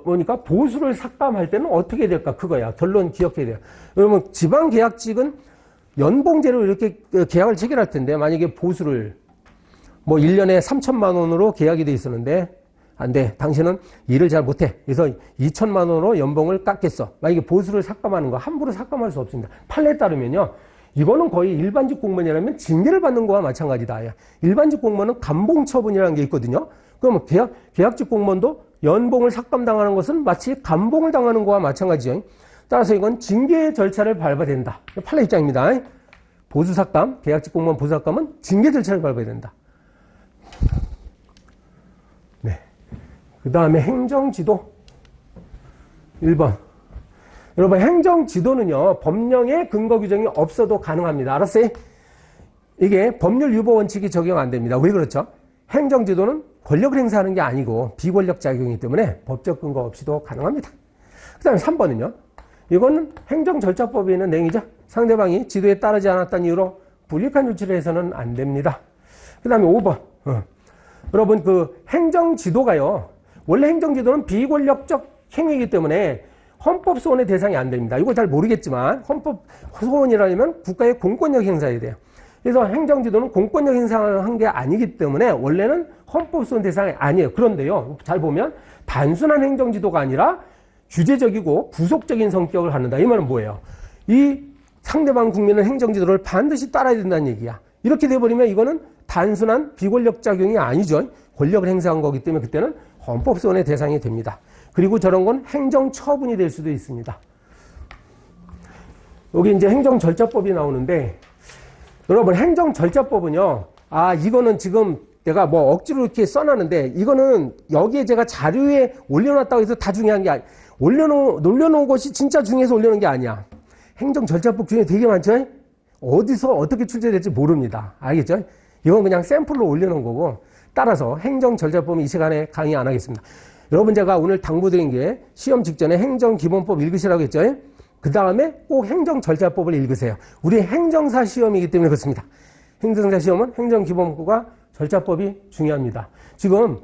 뭐니까 보수를 삭감할 때는 어떻게 될까? 그거야. 결론 기억해야 돼요. 그러면 지방계약직은 연봉제로 이렇게 계약을 체결할 텐데 만약에 보수를 뭐 1년에 3천만 원으로 계약이 돼 있었는데 안 돼. 당신은 일을 잘 못해. 그래서 2천만 원으로 연봉을 깎겠어. 만약에 보수를 삭감하는 거 함부로 삭감할 수 없습니다. 판례에 따르면요. 이거는 거의 일반직 공무원이라면 징계를 받는 거와 마찬가지다. 일반직 공무원은 감봉 처분이라는 게 있거든요. 그러면 계약직 공무원도 연봉을 삭감당하는 것은 마치 감봉을 당하는 거와 마찬가지죠. 따라서 이건 징계의 절차를 밟아야 된다. 판례 입장입니다. 보수삭감, 계약직 공무원 보수삭감은 징계 절차를 밟아야 된다. 네. 그 다음에 행정지도. 1번. 여러분, 행정지도는요, 법령에 근거 규정이 없어도 가능합니다. 알았어요? 이게 법률 유보 원칙이 적용 안 됩니다. 왜 그렇죠? 행정지도는 권력을 행사하는 게 아니고 비권력 작용이기 때문에 법적 근거 없이도 가능합니다. 그 다음에 3번은요. 이거는 행정절차법에 있는 내용이죠. 상대방이 지도에 따르지 않았다는 이유로 불이익한 조치를 해서는 안 됩니다. 그 다음에 5번. 여러분, 그 행정지도가요. 원래 행정지도는 비권력적 행위이기 때문에 헌법 소원의 대상이 안 됩니다. 이거 잘 모르겠지만 헌법 소원이라면 국가의 공권력 행사해야 돼요. 그래서 행정지도는 공권력 행사를 한 게 아니기 때문에 원래는 헌법 소원 대상이 아니에요. 그런데요. 잘 보면 단순한 행정지도가 아니라 규제적이고 구속적인 성격을 갖는다. 이 말은 뭐예요? 이 상대방 국민은 행정지도를 반드시 따라야 된다는 얘기야. 이렇게 돼버리면 이거는 단순한 비권력 작용이 아니죠. 권력을 행사한 거기 때문에 그때는 헌법 소원의 대상이 됩니다. 그리고 저런 건 행정처분이 될 수도 있습니다. 여기 이제 행정절차법이 나오는데 여러분 행정절차법은요. 이거는 지금 내가 뭐 억지로 이렇게 써놨는데 이거는 여기에 제가 자료에 올려놨다고 해서 다 중요한 게 아니야. 올려놓은 것이 진짜 중요해서 올려놓은 게 아니야. 행정절차법 중에 되게 많죠? 어디서 어떻게 출제될지 모릅니다. 알겠죠? 이건 그냥 샘플로 올려놓은 거고 따라서 행정절차법은 이 시간에 강의 안 하겠습니다. 여러분 제가 오늘 당부드린 게 시험 직전에 행정기본법 읽으시라고 했죠? 그 다음에 꼭 행정절차법을 읽으세요. 우리 행정사 시험이기 때문에 그렇습니다. 행정사 시험은 행정기본법과 절차법이 중요합니다. 지금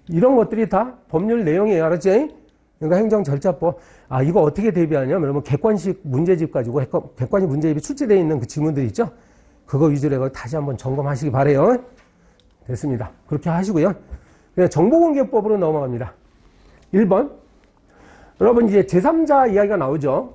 이런 것들이 다 법률 내용이에요. 알았죠? 그러니까 행정절차법. 이거 어떻게 대비하냐면 여러분 객관식 문제집 가지고 객관식 문제집이 출제되어 있는 그 지문들 있죠? 그거 위주로 해서 다시 한번 점검하시기 바래요. 됐습니다. 그렇게 하시고요. 정보공개법으로 넘어갑니다. 1번. 여러분 이제 제3자 이야기가 나오죠.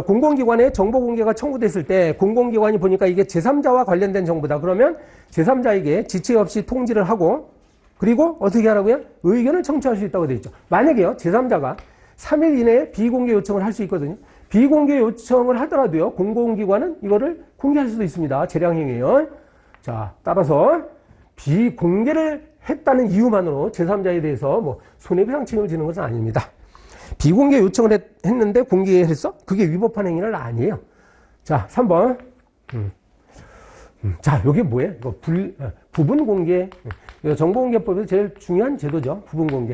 공공기관에 정보공개가 청구됐을 때 공공기관이 보니까 이게 제3자와 관련된 정보다. 그러면 제3자에게 지체 없이 통지를 하고 그리고 어떻게 하라고요? 의견을 청취할 수 있다고 되어 있죠. 만약에요. 제3자가 3일 이내에 비공개 요청을 할 수 있거든요. 비공개 요청을 하더라도요. 공공기관은 이거를 공개할 수도 있습니다. 재량행위예요. 자, 따라서 비공개를 했다는 이유만으로 제3자에 대해서 뭐 손해배상 책임을 지는 것은 아닙니다. 비공개 요청을 했는데 공개했어? 그게 위법한 행위는 아니에요. 자, 3번. 자, 이게 뭐예요? 이거 부분 공개. 정보공개법에서 제일 중요한 제도죠. 부분 공개.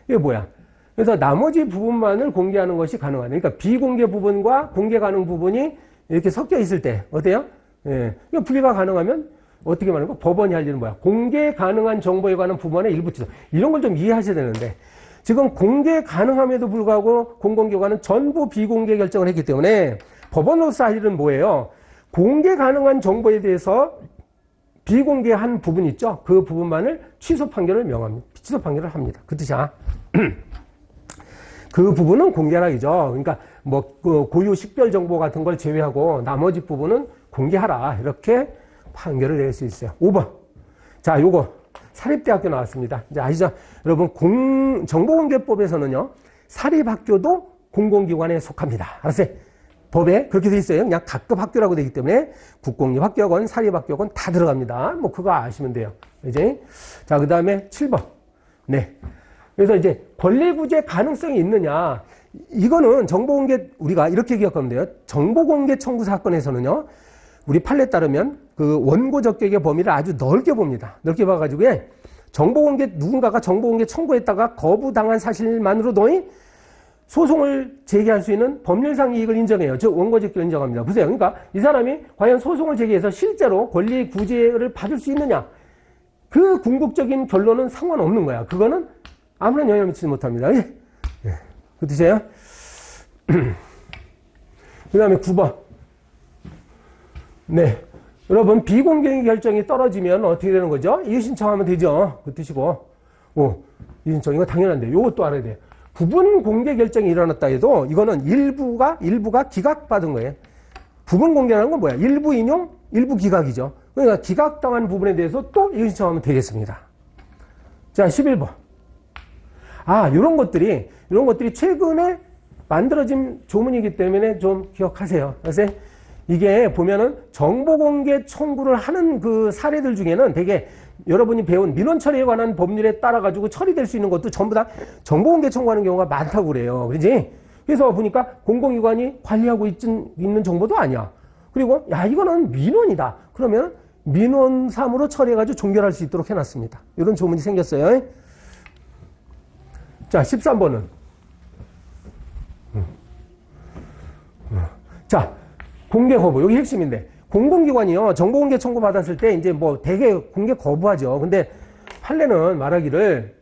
이게 뭐야? 그래서 나머지 부분만을 공개하는 것이 가능하다. 그러니까 비공개 부분과 공개 가능 부분이 이렇게 섞여 있을 때 어때요? 예. 이거 분리가 가능하면 어떻게 말하는 거? 법원이 할 일은 뭐야? 공개 가능한 정보에 관한 부분의 일부 지도. 이런 걸 좀 이해하셔야 되는데 지금 공개 가능함에도 불구하고 공공기관은 전부 비공개 결정을 했기 때문에 법원으로서 할 일은 뭐예요? 공개 가능한 정보에 대해서 비공개한 부분 있죠? 그 부분만을 취소 판결을 명합니다. 취소 판결을 합니다. 그 뜻이야. 그 부분은 공개하라이죠. 그러니까 뭐 그 고유 식별 정보 같은 걸 제외하고 나머지 부분은 공개하라. 이렇게 판결을 낼 수 있어요. 5번. 자, 요거 사립대학교 나왔습니다. 이제 아시죠? 여러분 정보공개법에서는요. 사립학교도 공공기관에 속합니다. 알았어요? 법에 그렇게 돼 있어요. 그냥 각급 학교라고 되기 때문에 국공립학교건 사립학교건 다 들어갑니다. 뭐 그거 아시면 돼요. 이제 자, 그다음에 7번. 네. 그래서 이제 권리구제 가능성이 있느냐. 이거는 정보공개 우리가 이렇게 기억하면 돼요. 정보공개 청구 사건에서는요. 우리 판례에 따르면 그 원고 적격의 범위를 아주 넓게 봅니다. 넓게 봐가지고 누군가가 정보공개 청구했다가 거부당한 사실만으로도 소송을 제기할 수 있는 법률상 이익을 인정해요. 즉 원고 적격을 인정합니다. 보세요. 그러니까 이 사람이 과연 소송을 제기해서 실제로 권리 구제를 받을 수 있느냐. 그 궁극적인 결론은 상관없는 거야. 그거는 아무런 영향을 미치지 못합니다. 예. 그 뜻이에요? 그 다음에 9번. 네. 여러분, 비공개 결정이 떨어지면 어떻게 되는 거죠? 이의신청하면 되죠. 그 뜻이고. 이의신청. 이거 당연한데. 요것도 알아야 돼요. 부분 공개 결정이 일어났다 해도 이거는 일부가 기각받은 거예요. 부분 공개라는 건 뭐야? 일부 인용, 일부 기각이죠. 그러니까 기각당한 부분에 대해서 또 이의신청하면 되겠습니다. 자, 11번. 이런 것들이 최근에 만들어진 조문이기 때문에 좀 기억하세요. 그래서 이게 보면은 정보공개 청구를 하는 그 사례들 중에는 되게 여러분이 배운 민원 처리에 관한 법률에 따라 가지고 처리될 수 있는 것도 전부 다 정보공개 청구하는 경우가 많다고 그래요. 그렇지? 그래서 보니까 공공기관이 관리하고 있는 정보도 아니야. 그리고 야 이거는 민원이다. 그러면 민원사무로 처리해가지고 종결할 수 있도록 해놨습니다. 이런 조문이 생겼어요. 자, 13번은 자, 공개 거부. 여기 핵심인데 공공기관이요 정보공개 청구 받았을 때 이제 뭐 되게 공개 거부하죠. 근데 판례는 말하기를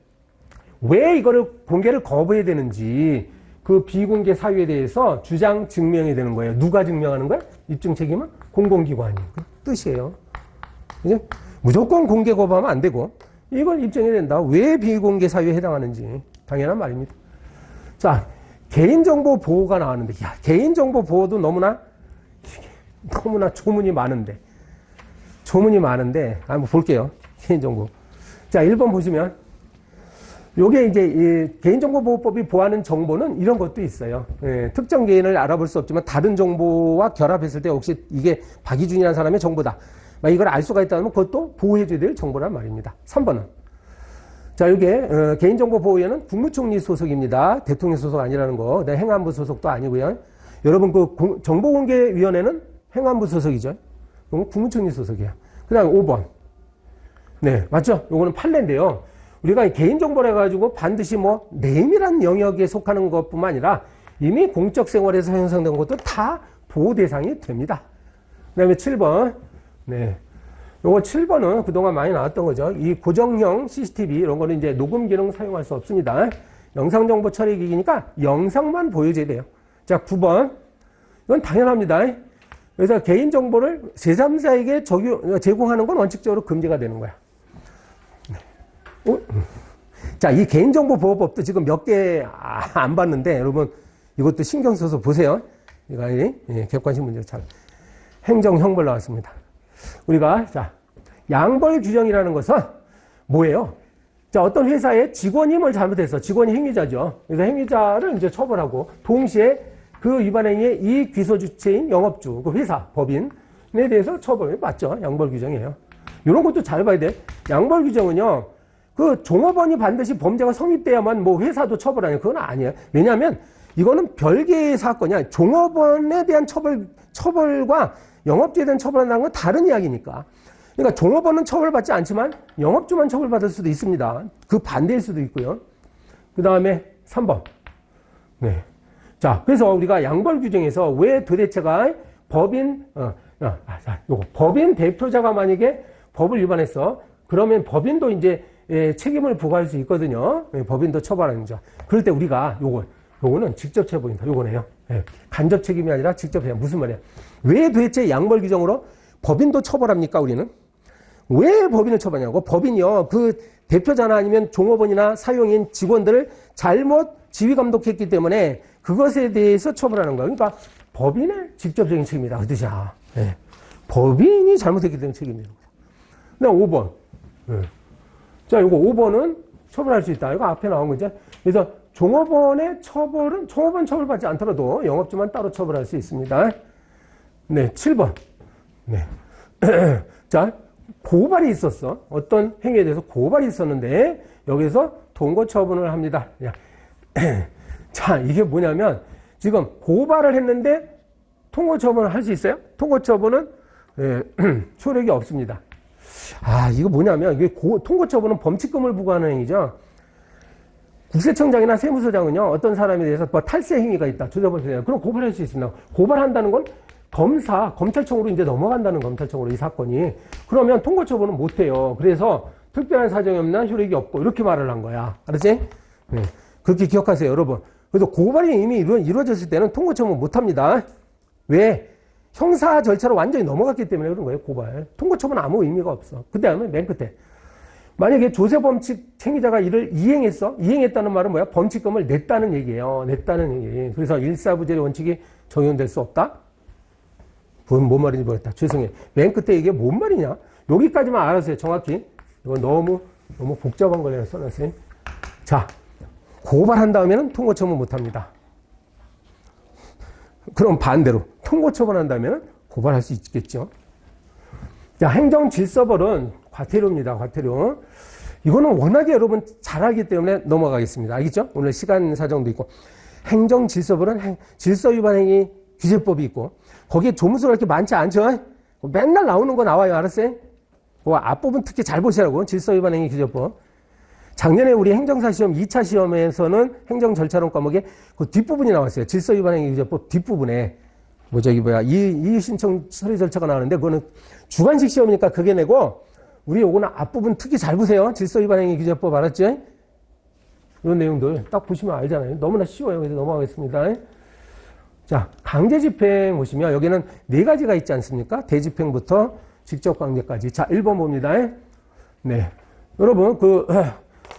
왜 이거를 공개를 거부해야 되는지 그 비공개 사유에 대해서 주장 증명해야 되는 거예요. 누가 증명하는 거야? 입증 책임은 공공기관이. 그 뜻이에요. 그죠? 무조건 공개 거부하면 안 되고 이걸 입증해야 된다. 왜 비공개 사유에 해당하는지 당연한 말입니다. 자, 개인정보 보호가 나왔는데 야, 개인정보 보호도 너무나 조문이 많은데 한번 볼게요. 개인정보. 자, 1번 보시면 요게 이제 이 개인정보보호법이 보호하는 정보는 이런 것도 있어요. 예, 특정 개인을 알아볼 수 없지만 다른 정보와 결합했을 때 혹시 이게 박희준이라는 사람의 정보다. 이걸 알 수가 있다면 그것도 보호해줘야 될 정보란 말입니다. 3번은. 자, 요게 개인정보보호위원회는 국무총리 소속입니다. 대통령 소속 아니라는 거. 행안부 소속도 아니고요. 여러분 그 정보공개위원회는 행안부 소속이죠. 이건 국무총리 소속이에요. 그 다음 5번. 네, 맞죠? 요거는 판례인데요. 우리가 개인정보를 해가지고 반드시 뭐 내밀한 영역에 속하는 것뿐만 아니라 이미 공적 생활에서 형성된 것도 다 보호 대상이 됩니다. 그 다음에 7번. 네. 요거 7번은 그동안 많이 나왔던 거죠. 이 고정형 CCTV 이런 거는 이제 녹음 기능 사용할 수 없습니다. 영상정보 처리 기기니까 영상만 보여줘야 돼요. 자, 9번. 이건 당연합니다. 그래서 개인정보를 제3자에게 제공하는 건 원칙적으로 금지가 되는 거야. 자, 이 개인정보보호법도 지금 몇 개 안 봤는데 여러분 이것도 신경 써서 보세요. 이거 객관식 문제 잘. 행정형벌 나왔습니다. 우리가 자, 양벌 규정이라는 것은 뭐예요? 자, 어떤 회사의 직원임을 잘못해서 직원이 행위자죠. 그래서 행위자를 이제 처벌하고 동시에 그 위반 행위의 이익 귀소 주체인 영업주, 그 회사, 법인에 대해서 처벌이 맞죠. 양벌 규정이에요. 이런 것도 잘 봐야 돼. 양벌 규정은요. 그 종업원이 반드시 범죄가 성립돼야만 뭐 회사도 처벌하냐. 그건 아니에요. 왜냐하면 이거는 별개의 사건이야. 종업원에 대한 처벌과 영업주에 대한 처벌한다는 건 다른 이야기니까. 그러니까 종업원은 처벌받지 않지만 영업주만 처벌받을 수도 있습니다. 그 반대일 수도 있고요. 그 다음에 3번. 네. 자, 그래서 우리가 양벌 규정에서 왜 도대체가 법인 대표자가 만약에 법을 위반했어. 그러면 법인도 이제 책임을 부과할 수 있거든요. 법인도 처벌하는 자. 그럴 때 우리가 요거는 직접 처벌인다. 요거네요. 간접 책임이 아니라 직접 해요. 무슨 말이야? 왜 도대체 양벌 규정으로 법인도 처벌합니까, 우리는? 왜 법인을 처벌하냐고? 법인이요. 그 대표자나 아니면 종업원이나 사용인 직원들을 잘못 지휘 감독했기 때문에 그것에 대해서 처벌하는 거예요. 그러니까 법인의 직접적인 책임이다. 그 뜻이야. 법인이 잘못했기 때문에 책임이다. 그다음 5번. 자, 요거 5번은 처벌할 수 있다. 이거 앞에 나온 거죠. 그래서 종업원의 처벌은 종업원 처벌받지 않더라도 영업주만 따로 처벌할 수 있습니다. 네, 7번. 네. 자, 고발이 있었어. 어떤 행위에 대해서 고발이 있었는데 여기서 통고 처분을 합니다. 자, 이게 뭐냐면 지금 고발을 했는데 통고 처분을 할 수 있어요? 통고 처분은 효력이 없습니다. 아, 이거 뭐냐면 이게 통고 처분은 범칙금을 부과하는 행위죠. 국세청장이나 세무서장은요, 어떤 사람에 대해서 뭐 탈세 행위가 있다, 조사벌 그럼 고발할 수 있습니다. 고발한다는 건 검찰청으로 이제 넘어간다는 검찰청으로 이 사건이. 그러면 통고 처분은 못 해요. 그래서 특별한 사정이 없나 효력이 없고 이렇게 말을 한 거야. 알았지? 네. 그렇게 기억하세요, 여러분. 그래서 고발이 이미 이루어졌을 때는 통고 처분 못 합니다. 왜? 형사 절차로 완전히 넘어갔기 때문에 그런 거예요, 고발. 통고 처분은 아무 의미가 없어. 그때 하면 맨 끝에. 만약에 조세범칙 행위자가 이를 이행했다는 말은 뭐야? 범칙금을 냈다는 얘기예요. 냈다는 얘기. 그래서 일사부재의 원칙이 적용될 수 없다? 뭔 말인지 모르겠다. 죄송해요. 맨 끝에 이게 뭔 말이냐? 여기까지만 알아서요, 정확히. 이건 너무 복잡한 걸 써놨어요. 자, 고발한 다음에는 통고 처분 못 합니다. 그럼 반대로 통고 처분한 다음에는 고발할 수 있겠죠. 자, 행정질서벌은 과태료입니다. 과태료. 이거는 워낙에 여러분 잘 알기 때문에 넘어가겠습니다. 알겠죠? 오늘 시간 사정도 있고. 행정질서벌은 질서위반행위 규제법이 있고, 거기에 조문수가 이렇게 많지 않죠? 맨날 나오는 거 나와요. 알았어요? 그 앞부분 특히 잘 보시라고. 질서위반행위 규제법. 작년에 우리 행정사 시험 2차 시험에서는 행정절차론 과목에 그 뒷부분이 나왔어요. 질서위반행위 규제법 뒷부분에. 이의 신청 처리 절차가 나오는데, 그거는 주관식 시험이니까 그게 내고, 우리 요거는 앞부분 특히 잘 보세요. 질서위반행위 규제법 알았죠? 이런 내용들 딱 보시면 알잖아요. 너무나 쉬워요. 그래서 넘어가겠습니다. 자, 강제집행 보시면 여기는 4가지가 있지 않습니까? 대집행부터 직접강제까지. 자, 1번 봅니다. 네. 여러분,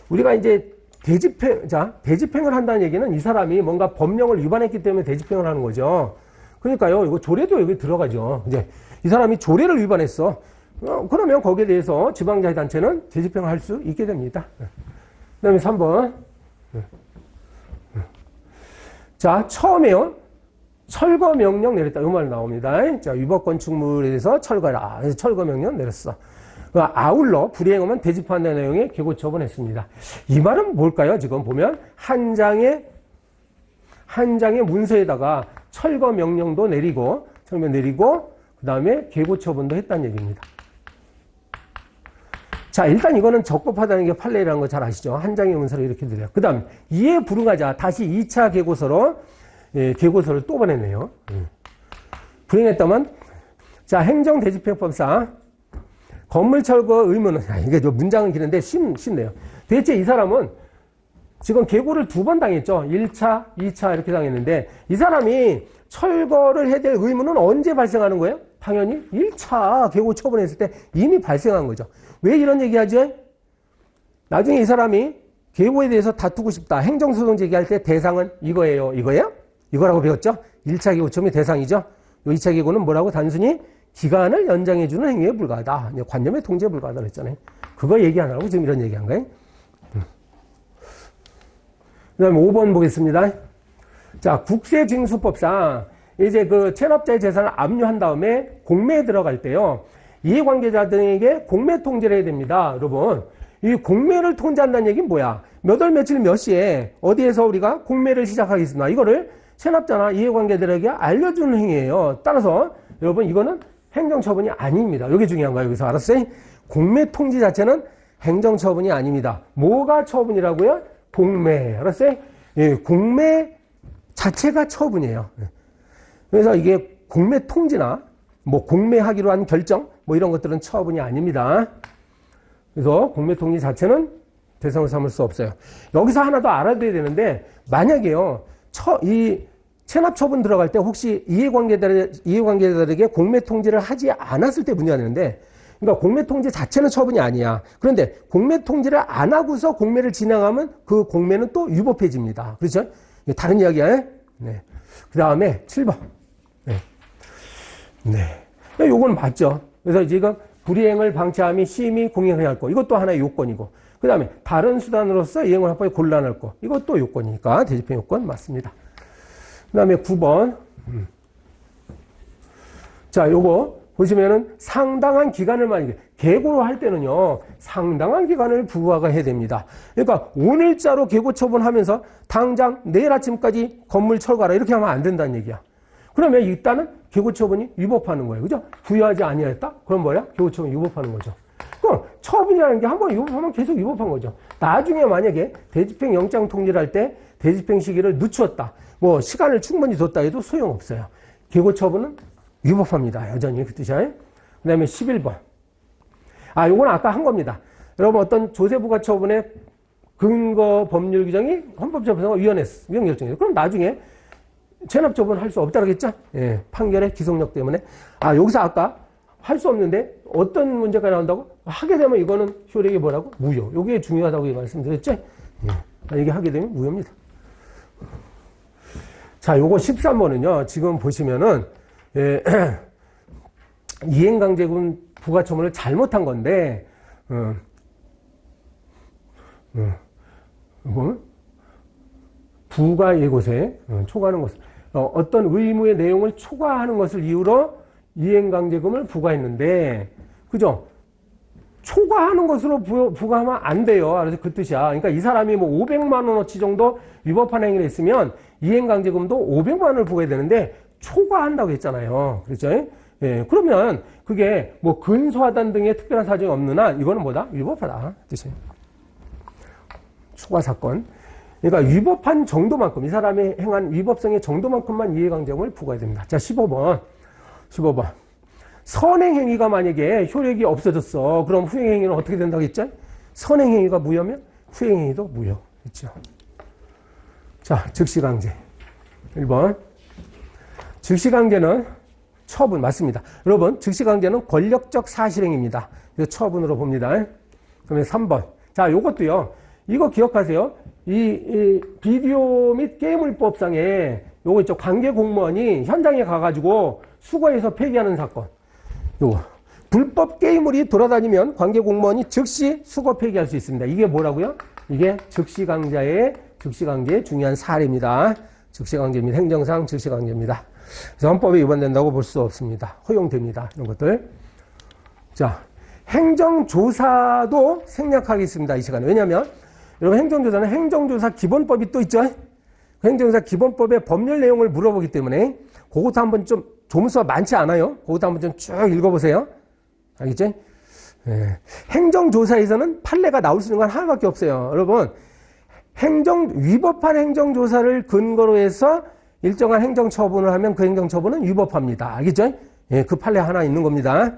우리가 이제 대집행을 한다는 얘기는 이 사람이 뭔가 법령을 위반했기 때문에 대집행을 하는 거죠. 그러니까요, 이거 조례도 여기 들어가죠. 이제 이 사람이 조례를 위반했어. 그러면 거기에 대해서 지방자치단체는 대집행을 할 수 있게 됩니다. 그 다음에 3번. 자, 처음에요. 철거 명령 내렸다. 이 말 나옵니다. 자, 위법건축물에 대해서 철거라. 그래서 철거 명령 내렸어. 아울러 불이행하면 대집한다는 내용의 계고 처분했습니다. 이 말은 뭘까요? 지금 보면 한 장의 문서에다가 철거 명령도 내리고, 그 다음에 계고 처분도 했다는 얘기입니다. 자, 일단 이거는 적법하다는 게 판례라는 거 잘 아시죠? 한 장의 문서를 이렇게 드려요. 그 다음, 이에 불응하자 다시 2차 계고서로, 계고서를 또 보냈네요. 불이행했다면, 자, 행정대집행법상, 건물 철거 의무는, 이게 문장은 기는데 쉽네요. 대체 이 사람은 지금 계고를 2번 당했죠. 1차, 2차 이렇게 당했는데, 이 사람이 철거를 해야 될 의무는 언제 발생하는 거예요? 당연히 1차 계고 처분했을 때 이미 발생한 거죠. 왜 이런 얘기 하죠? 나중에 이 사람이 계고에 대해서 다투고 싶다. 행정소송 제기할 때 대상은 이거예요. 이거라고 배웠죠? 1차 계고 처분이 대상이죠. 2차 계고는 뭐라고? 단순히 기간을 연장해주는 행위에 불과하다. 관념의 통제에 불과하다 그랬잖아요. 그거 얘기하느라고 지금 이런 얘기한 거예요. 그 다음에 5번 보겠습니다. 자, 국세징수법상 이제 그 체납자의 재산을 압류한 다음에 공매에 들어갈 때요. 이해관계자 등에게 공매 통지를 해야 됩니다. 여러분, 이 공매를 통지한다는 얘기는 뭐야? 몇 월 며칠 몇 시에 어디에서 우리가 공매를 시작하겠습니다. 이거를 체납자나 이해관계자들에게 알려주는 행위예요. 따라서 여러분 이거는 행정처분이 아닙니다. 이게 중요한 거예요. 여기서 알았어요? 공매 통지 자체는 행정처분이 아닙니다. 뭐가 처분이라고요? 공매. 알았어요? 예, 공매 자체가 처분이에요. 그래서 이게 공매 통지나 뭐 공매하기로 한 결정 뭐 이런 것들은 처분이 아닙니다. 그래서 공매 통지 자체는 대상을 삼을 수 없어요. 여기서 하나 더 알아둬야 되는데, 만약에요, 이 체납 처분 들어갈 때 혹시 이해관계자들에게 공매 통지를 하지 않았을 때 문제가 되는데, 그러니까 공매 통지 자체는 처분이 아니야. 그런데 공매 통지를 안 하고서 공매를 진행하면 그 공매는 또 위법해집니다. 그렇죠? 다른 이야기야. 네. 그 다음에 7번. 네. 요거는 맞죠. 그래서 지금 불이행을 방치함이 심히 공행해야 할 거. 이것도 하나의 요건이고. 그 다음에 다른 수단으로서 이행을 확보해 곤란할 거. 이것도 요건이니까 대집행 요건 맞습니다. 그 다음에 9번. 자, 요거 보시면은 상당한 기간을 만약에 계고로 할 때는요, 상당한 기간을 부과가 해야 됩니다. 그러니까 오늘자로 계고 처분하면서 당장 내일 아침까지 건물 철거하라 이렇게 하면 안 된다는 얘기야. 그러면 일단은 계고 처분이 위법하는 거예요. 그죠? 부여하지 아니하였다? 그럼 뭐야? 계고 처분이 위법하는 거죠. 그럼 처분이라는 게 한번 위법하면 계속 위법한 거죠. 나중에 만약에 대집행 영장 통지를 할 때 대집행 시기를 늦추었다. 뭐 시간을 충분히 뒀다 해도 소용없어요. 계고 처분은 위법합니다. 여전히 그 뜻이에요. 그 다음에 11번. 아, 요건 아까 한 겁니다. 여러분 어떤 조세부가 처분의 근거 법률 규정이 헌법재판소가 위헌 결정이에요. 그럼 나중에 체납 처분 할 수 없다고 했죠? 예, 판결의 기속력 때문에. 아, 여기서 아까 할 수 없는데 어떤 문제가 나온다고? 하게 되면 이거는 효력이 뭐라고? 무효. 요게 중요하다고 말씀드렸죠? 예, 이게 하게 되면 무효입니다. 자, 요거 13번은요. 지금 보시면은 예, 이행강제금 부가처분을 잘못한 건데 부가예고세 초과하는 것을 어떤 의무의 내용을 초과하는 것을 이유로 이행강제금을 부과했는데, 그죠? 초과하는 것으로 부과하면 안 돼요. 그래서 그 뜻이야. 그러니까 이 사람이 뭐 500만 원어치 정도 위법한 행위를 했으면 이행강제금도 500만 원을 부과해야 되는데 초과한다고 했잖아요. 그렇죠? 예, 그러면 그게 뭐 근소하다는 등의 특별한 사정이 없는 한 이거는 뭐다? 위법하다. 뜻이. 초과 사건. 그러니까 위법한 정도만큼, 이 사람이 행한 위법성의 정도만큼만 이해강제금을 부과해야 됩니다. 자, 15번. 선행행위가 만약에 효력이 없어졌어. 그럼 후행행위는 어떻게 된다고 했죠? 선행행위가 무효면 후행행위도 무효. 그렇죠? 자, 즉시강제. 1번. 즉시강제는 처분, 맞습니다. 여러분, 즉시강제는 권력적 사실행위입니다. 그래서 처분으로 봅니다. 그러면 3번. 자, 요것도요. 이거 기억하세요. 이 비디오 및 게임물법상에 요거 있죠. 관계 공무원이 현장에 가가지고 수거해서 폐기하는 사건. 요거. 불법 게임물이 돌아다니면 관계 공무원이 즉시 수거 폐기할 수 있습니다. 이게 뭐라고요? 이게 즉시강제의 중요한 사례입니다. 즉시강제입니다. 행정상 즉시강제입니다. 그래서 헌법에 위반된다고 볼 수 없습니다. 허용됩니다. 이런 것들. 자, 행정조사도 생략하겠습니다. 이 시간에. 왜냐하면 여러분 행정조사는 행정조사 기본법이 또 있죠. 행정조사 기본법의 법률 내용을 물어보기 때문에 그것도 한번 좀 조문수가 많지 않아요. 그것도 한번 좀 쭉 읽어보세요. 알겠죠? 네. 행정조사에서는 판례가 나올 수 있는 건 하나밖에 없어요. 여러분 위법한 행정조사를 근거로 해서 일정한 행정처분을 하면 그 행정처분은 위법합니다. 알겠죠? 예, 그 판례 하나 있는 겁니다.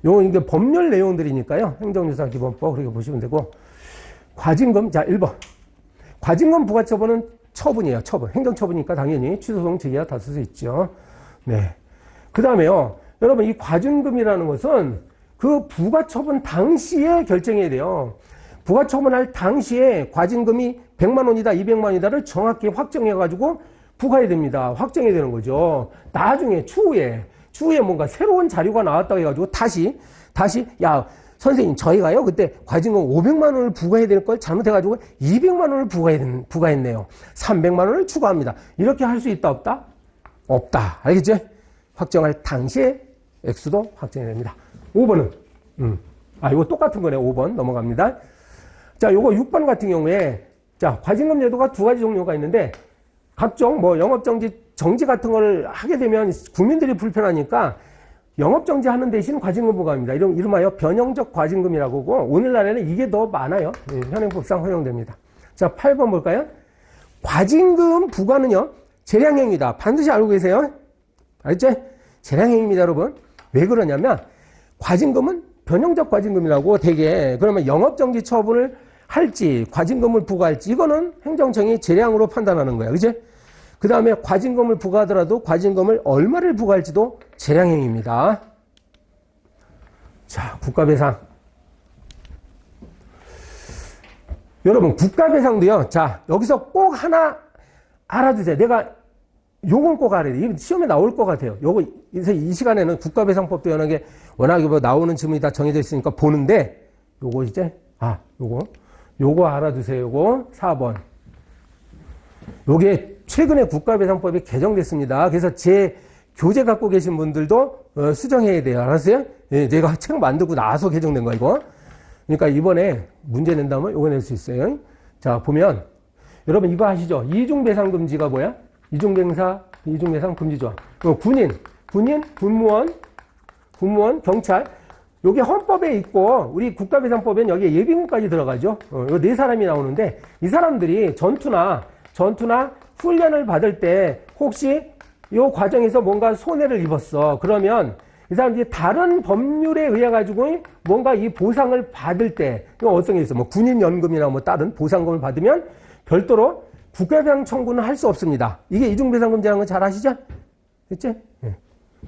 이게 법률 내용들이니까요. 행정조사 기본법 그렇게 보시면 되고. 과징금, 자, 1번. 과징금 부과처분은 처분이에요. 처분. 행정처분이니까 당연히 취소송 제기가 다 쓸 수 있죠. 네. 그 다음에요. 여러분, 이 과징금이라는 것은 그 부과처분 당시에 결정해야 돼요. 부과처분할 당시에 과징금이 100만 원이다, 200만 원이다를 정확히 확정해가지고 부과해야 됩니다. 확정해야 되는 거죠. 나중에, 추후에 뭔가 새로운 자료가 나왔다고 해가지고 다시, 야, 선생님, 저희가요, 그때 과징금 500만 원을 부과해야 될 걸 잘못해가지고 200만 원을 부과했네요. 300만 원을 추가합니다. 이렇게 할 수 있다, 없다? 없다. 알겠죠? 확정할 당시에 액수도 확정이 됩니다. 5번은, 이거 똑같은 거네. 5번 넘어갑니다. 자, 요거 6번 같은 경우에, 자, 과징금 제도가 두 가지 종류가 있는데, 각종 뭐 정지 같은 걸 하게 되면 국민들이 불편하니까 영업정지 하는 대신 과징금 부과합니다. 이름하여 변형적 과징금이라고 하고, 오늘날에는 이게 더 많아요. 현행법상 허용됩니다. 자, 8번 볼까요? 과징금 부과는요, 재량행위다. 반드시 알고 계세요. 알겠죠? 재량행위입니다, 여러분. 왜 그러냐면, 과징금은 변형적 과징금이라고 되게, 그러면 영업정지 처분을 할지, 과징금을 부과할지, 이거는 행정청이 재량으로 판단하는 거야. 그죠? 그 다음에 과징금을 부과하더라도 과징금을 얼마를 부과할지도 재량행위입니다. 자, 국가배상. 여러분, 국가배상도요. 자, 여기서 꼭 하나 알아두세요. 내가 요건 꼭 알아야 돼요. 시험에 나올 것 같아요. 이 시간에는 국가배상법도 연하게 워낙에 뭐 나오는 질문이 다 정해져 있으니까 보는데, 요거 이제, 요거 알아두세요. 요거 4번. 요게 최근에 국가배상법이 개정됐습니다. 그래서 제 교재 갖고 계신 분들도 수정해야 돼요. 알았어요? 예, 내가 책 만들고 나서 개정된 거 이거. 그러니까 이번에 문제 낸다면 요거 낼 수 있어요. 자, 보면 여러분 이거 아시죠? 이중배상금지가 뭐야? 이중배상 금지조항. 군인, 군무원, 경찰. 요게 헌법에 있고 우리 국가배상법엔 여기에 예비군까지 들어가죠. 요 네 사람이 나오는데 이 사람들이 전투나 훈련을 받을 때 혹시 요 과정에서 뭔가 손해를 입었어. 그러면 이 사람들이 다른 법률에 의해 가지고 뭔가 이 보상을 받을 때 이거 어떤 게 있어? 뭐 군인연금이나 뭐 다른 보상금을 받으면 별도로 국가배상 청구는 할 수 없습니다. 이게 이중배상금지라는 거 잘 아시죠? 됐지? 네.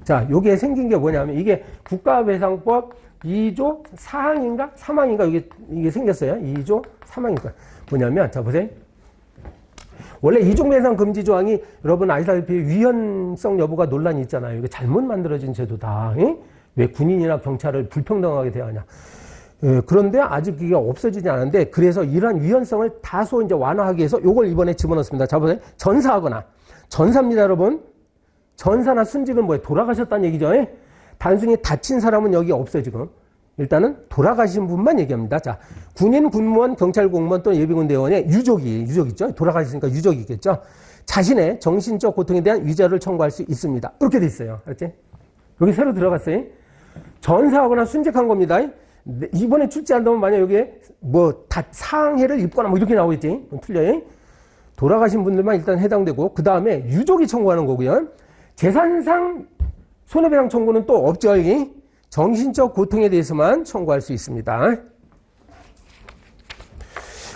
자, 요게 생긴 게 뭐냐면 이게 국가배상법 2조 4항인가? 3항인가? 이게 생겼어요. 2조 3항인가? 뭐냐면, 자, 보세요. 원래 이중배상 금지 조항이 여러분 아시다시피 위헌성 여부가 논란이 있잖아요. 이게 잘못 만들어진 제도다. 응? 왜 군인이나 경찰을 불평등하게 대하냐. 그런데 아직 이게 없어지지 않았는데 그래서 이러한 위헌성을 다소 이제 완화하기 위해서 요걸 이번에 집어넣습니다. 자, 보세요. 전사입니다, 여러분. 전사나 순직은 뭐예요? 돌아가셨다는 얘기죠. 단순히 다친 사람은 여기 없어요, 지금. 일단은 돌아가신 분만 얘기합니다. 자, 군인, 군무원, 경찰 공무원 또는 예비군 대원의 유족 있죠? 돌아가셨으니까 유족이 있겠죠? 자신의 정신적 고통에 대한 위자료를 청구할 수 있습니다. 이렇게 돼 있어요. 알았지? 여기 새로 들어갔어요. 전사하거나 순직한 겁니다. 이번에 출제한다면 만약 여기에 상해를 입거나 이렇게 나오겠지? 틀려요. 돌아가신 분들만 일단 해당되고, 그 다음에 유족이 청구하는 거고요. 재산상 손해배상 청구는 또 없죠. 정신적 고통에 대해서만 청구할 수 있습니다.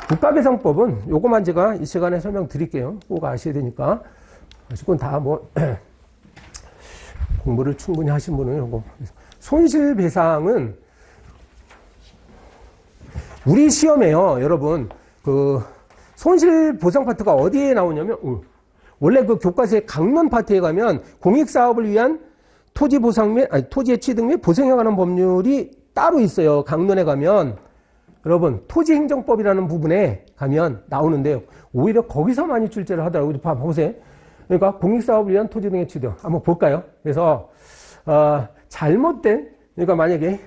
국가배상법은 요거만 제가 이 시간에 설명드릴게요. 꼭 아셔야 되니까. 아시고 다 공부를 충분히 하신 분은 요거. 손실배상은 우리 시험에요, 여러분. 손실보상 파트가 어디에 나오냐면, 원래 교과서의 강론 파트에 가면 공익사업을 위한 토지보상 토지의 취득 및 보상에 관한 법률이 따로 있어요. 강론에 가면. 여러분, 토지행정법이라는 부분에 가면 나오는데요. 오히려 거기서 많이 출제를 하더라고요. 보세요. 그러니까 공익사업을 위한 토지 등의 취득. 한번 볼까요? 그래서, 그러니까 만약에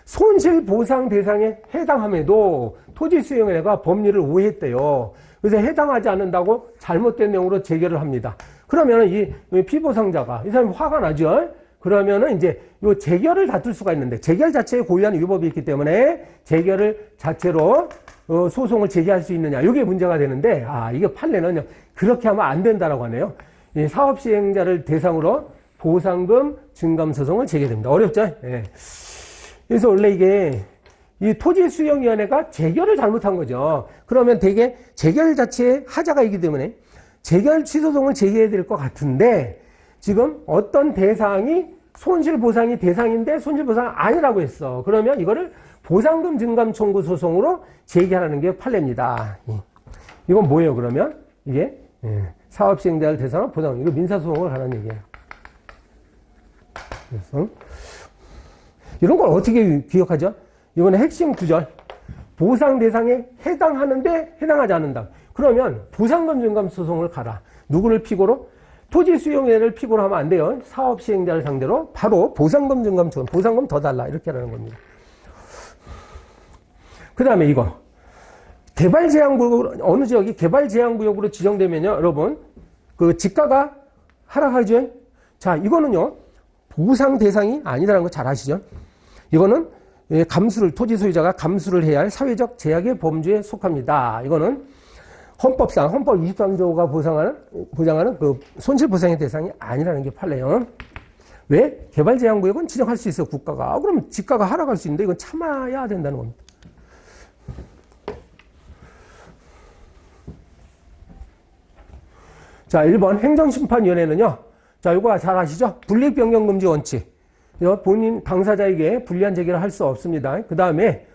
손실보상 대상에 해당함에도 토지수용회가 법률을 오해했대요. 그래서 해당하지 않는다고 잘못된 내용으로 재결을 합니다. 그러면 이 피보상자가, 이 사람이 화가 나죠? 그러면은 이제 요 재결을 다툴 수가 있는데, 재결 자체에 고유한 위법이 있기 때문에 재결을 자체로 소송을 제기할 수 있느냐. 이게 문제가 되는데, 이게 판례는요, 그렇게 하면 안 된다라고 하네요. 이 사업시행자를 대상으로 보상금 증감 소송을 제기됩니다. 어렵죠? 예. 그래서 원래 이게 이 토지수용위원회가 재결을 잘못한 거죠. 그러면 되게 재결 자체에 하자가 있기 때문에 재결 취소송을 제기해야 될 것 같은데, 지금 어떤 대상이 손실보상이 대상인데 손실보상 아니라고 했어. 그러면 이거를 보상금 증감 청구 소송으로 제기하라는 게 판례입니다. 이건 뭐예요, 그러면? 이게 사업시행자를 대상으로 보상, 이거 민사소송을 하라는 얘기예요. 그래서 이런 걸 어떻게 기억하죠? 이번에 핵심 구절. 보상 대상에 해당하는데 해당하지 않는다. 그러면 보상금 증감 소송을 가라. 누구를 피고로? 토지수용회를 피고로 하면 안 돼요. 사업시행자를 상대로 바로 보상금 증감 소송. 보상금 더 달라. 이렇게 하라는 겁니다. 그 다음에 이거. 개발제한구역으로, 어느 지역이 개발제한구역으로 지정되면요, 여러분, 지가가 하락하죠? 자, 이거는요, 보상 대상이 아니라는 거 잘 아시죠? 이거는 토지 소유자가 감수를 해야 할 사회적 제약의 범주에 속합니다. 이거는 헌법상, 헌법 23조가 보장하는 손실보상의 대상이 아니라는 게 판례요. 왜? 개발제한구역은 지정할 수 있어요, 국가가. 그럼 지가가 하락할 수 있는데 이건 참아야 된다는 겁니다. 자, 1번 행정심판위원회는요. 자, 이거 잘 아시죠? 불이익변경금지 원칙. 본인 당사자에게 불리한 제기를 할 수 없습니다. 그 다음에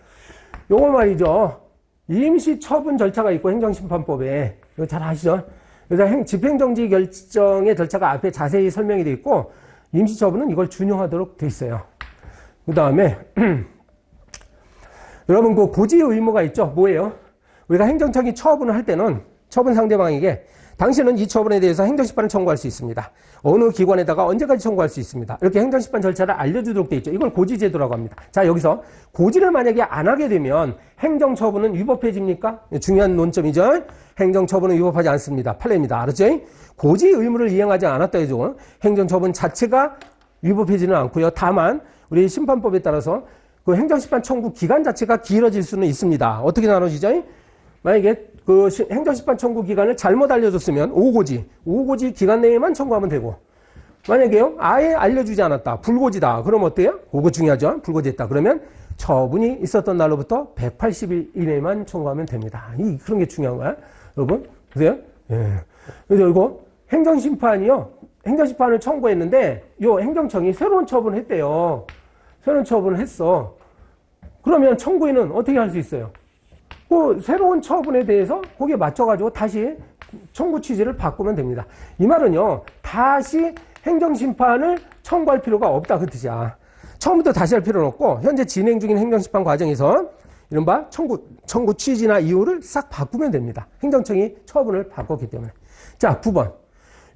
요거 말이죠. 임시처분 절차가 있고 행정심판법에. 이거 잘 아시죠? 그래서 집행정지 결정의 절차가 앞에 자세히 설명이 되어 있고 임시처분은 이걸 준용하도록 되어 있어요. 그 다음에 여러분 고지 의무가 있죠? 뭐예요? 우리가 행정청이 처분을 할 때는 처분 상대방에게 당신은 이 처분에 대해서 행정심판을 청구할 수 있습니다. 어느 기관에다가 언제까지 청구할 수 있습니다. 이렇게 행정심판 절차를 알려주도록 되어 있죠. 이걸 고지제도라고 합니다. 자, 여기서 고지를 만약에 안 하게 되면 행정처분은 위법해집니까? 중요한 논점이죠. 행정처분은 위법하지 않습니다. 판례입니다. 알았죠? 고지 의무를 이행하지 않았다 해도 행정처분 자체가 위법해지는 않고요. 다만 우리 심판법에 따라서 행정심판 청구 기간 자체가 길어질 수는 있습니다. 어떻게 나눠지죠? 만약에 행정심판 청구 기간을 잘못 알려줬으면 5고지 기간 내에만 청구하면 되고, 만약에요, 아예 알려주지 않았다. 불고지다. 그럼 어때요? 그거 중요하죠? 불고지했다. 그러면 처분이 있었던 날로부터 180일 이내만 청구하면 됩니다. 그런 게 중요한 거야. 여러분, 보세요. 예. 그래서 이거 행정심판을 청구했는데, 요 행정청이 새로운 처분을 했대요. 새로운 처분을 했어. 그러면 청구인은 어떻게 할 수 있어요? 새로운 처분에 대해서 거기에 맞춰가지고 다시 청구 취지를 바꾸면 됩니다. 이 말은요, 다시 행정심판을 청구할 필요가 없다. 그 뜻이야. 처음부터 다시 할 필요는 없고, 현재 진행 중인 행정심판 과정에서 이른바 청구 취지나 이유를 싹 바꾸면 됩니다. 행정청이 처분을 바꿨기 때문에. 자, 9번.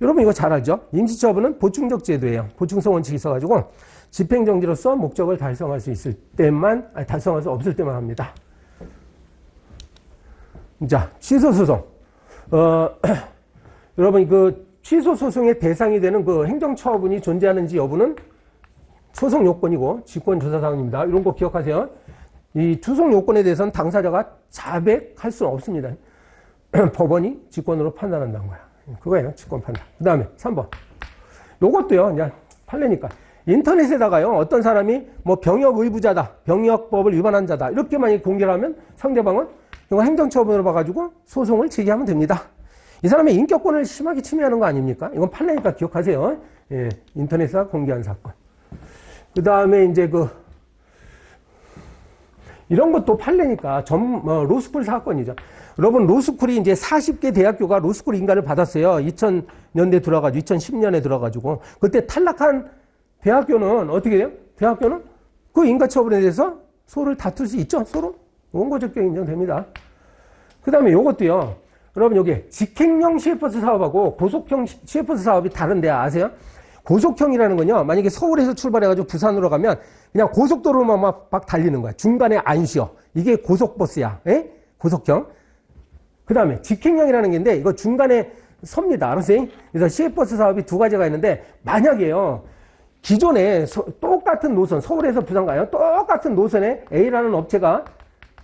여러분 이거 잘 알죠? 임시처분은 보충적 제도예요. 보충성 원칙이 있어가지고 집행정지로서 목적을 달성할 수 있을 때만, 달성할 수 없을 때만 합니다. 자, 취소소송. 여러분 그 취소소송의 대상이 되는 그 행정처분이 존재하는지 여부는 소송 요건이고 직권조사사항입니다. 이런 거 기억하세요. 이 소송 요건에 대해서는 당사자가 자백할 수는 없습니다. 법원이 직권으로 판단한다는 거야. 그거예요. 직권 판단. 그 다음에 3번. 요것도요. 그냥 판례니까. 인터넷에다가요. 어떤 사람이 뭐 병역 의부자다. 병역법을 위반한 자다. 이렇게 만약 공개를 하면 상대방은 이거 행정처분으로 봐가지고 소송을 제기하면 됩니다. 이 사람의 인격권을 심하게 침해하는 거 아닙니까? 이건 판례니까 기억하세요. 예, 인터넷에서 공개한 사건. 그 다음에 이제 이런 것도 판례니까 로스쿨 사건이죠. 여러분, 로스쿨이 이제 40개 대학교가 로스쿨 인가를 받았어요. 2000년대 들어가지고, 2010년에 들어가지고. 그때 탈락한 대학교는 어떻게 돼요? 대학교는 그 인가처분에 대해서 소를 다툴 수 있죠. 서로. 원고적격 인정됩니다. 그 다음에 요것도요. 여러분, 여기 직행형 시외버스 사업하고 고속형 시외버스 사업이 다른데 아세요? 고속형이라는 건요. 만약에 서울에서 출발해가지고 부산으로 가면 그냥 고속도로만 막 달리는 거야. 중간에 안 쉬어. 이게 고속버스야. 에? 고속형. 그 다음에 직행형이라는 게 있는데 이거 중간에 섭니다. 알았어요? 그래서 시외버스 사업이 두 가지가 있는데 만약에요. 기존에 똑같은 노선, 서울에서 부산 가요. 똑같은 노선에 A라는 업체가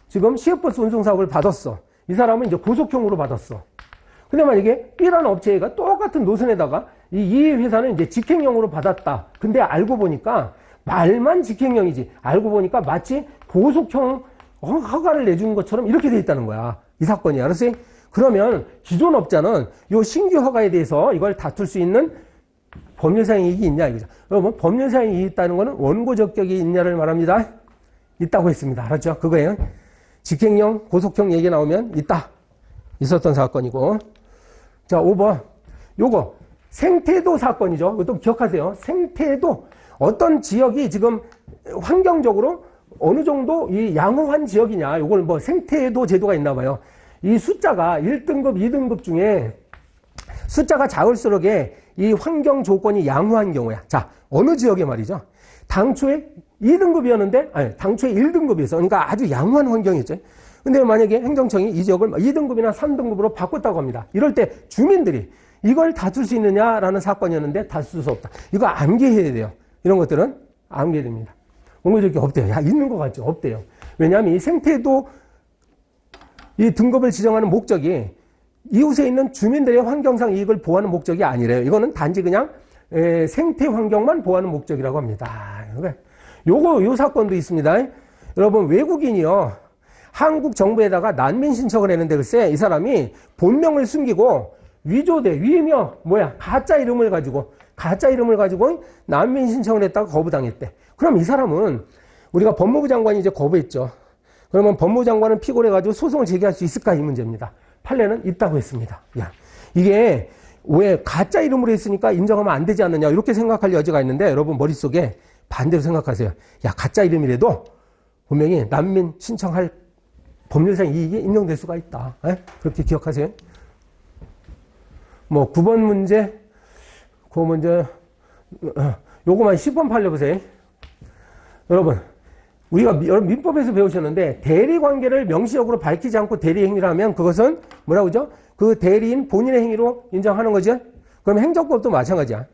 지금 시외버스 운송 사업을 받았어. 이 사람은 이제 고속형으로 받았어. 근데 만약에 B라는 업체가 똑같은 노선에다가 이 회사는 이제 직행형으로 받았다. 근데 알고 보니까 말만 직행형이지. 알고 보니까 마치 고속형 허가를 내준 것처럼 이렇게 돼 있다는 거야. 이 사건이. 알았어요? 그러면 기존 업자는 이 신규 허가에 대해서 이걸 다툴 수 있는 법률상 이익이 있냐 이거죠. 여러분, 법률상 이익이 있다는 거는 원고적격이 있냐를 말합니다. 있다고 했습니다. 알았죠? 그거예요. 직행형, 고속형 얘기 나오면 있다. 있었던 사건이고. 자, 5번. 요거 생태도 사건이죠. 이것도 기억하세요. 생태도. 어떤 지역이 지금 환경적으로 어느 정도 이 양호한 지역이냐. 요걸 뭐 생태도 제도가 있나 봐요. 이 숫자가 1등급, 2등급 중에 숫자가 작을수록에 이 환경 조건이 양호한 경우야. 자, 어느 지역에 말이죠. 당초에 2등급이었는데, 아니, 당초에 1등급이었어. 그러니까 아주 양호한 환경이었죠. 근데 만약에 행정청이 이 지역을 2등급이나 3등급으로 바꿨다고 합니다. 이럴 때 주민들이 이걸 다툴 수 있느냐라는 사건이었는데 다툴 수 없다. 이거 암기해야 돼요. 이런 것들은 암기됩니다. 원고적이 없대요. 야, 있는 것 같죠? 없대요. 왜냐하면 이 생태도 이 등급을 지정하는 목적이 이웃에 있는 주민들의 환경상 이익을 보호하는 목적이 아니래요. 이거는 단지 그냥 생태 환경만 보호하는 목적이라고 합니다. 요 사건도 있습니다. 여러분, 외국인이요. 한국 정부에다가 난민 신청을 했는데 글쎄 이 사람이 본명을 숨기고 위명, 가짜 이름을 가지고 난민 신청을 했다가 거부당했대. 그럼 이 사람은 우리가 법무부 장관이 이제 거부했죠. 그러면 법무부 장관은 피고해가지고 소송을 제기할 수 있을까 이 문제입니다. 판례는 있다고 했습니다. 야, 이게 왜 가짜 이름으로 했으니까 인정하면 안 되지 않느냐 이렇게 생각할 여지가 있는데 여러분 머릿속에 반대로 생각하세요. 야, 가짜 이름이라도 분명히 난민 신청할 법률상 이익이 인정될 수가 있다. 에? 그렇게 기억하세요. 뭐 9번 문제, 그 문제 요거만 10번 팔려보세요. 여러분, 우리가 민법에서 배우셨는데 대리관계를 명시적으로 밝히지 않고 대리행위를 하면 그것은 뭐라고 그러죠? 그 대리인 본인의 행위로 인정하는 거죠. 그럼 행정법도 마찬가지야.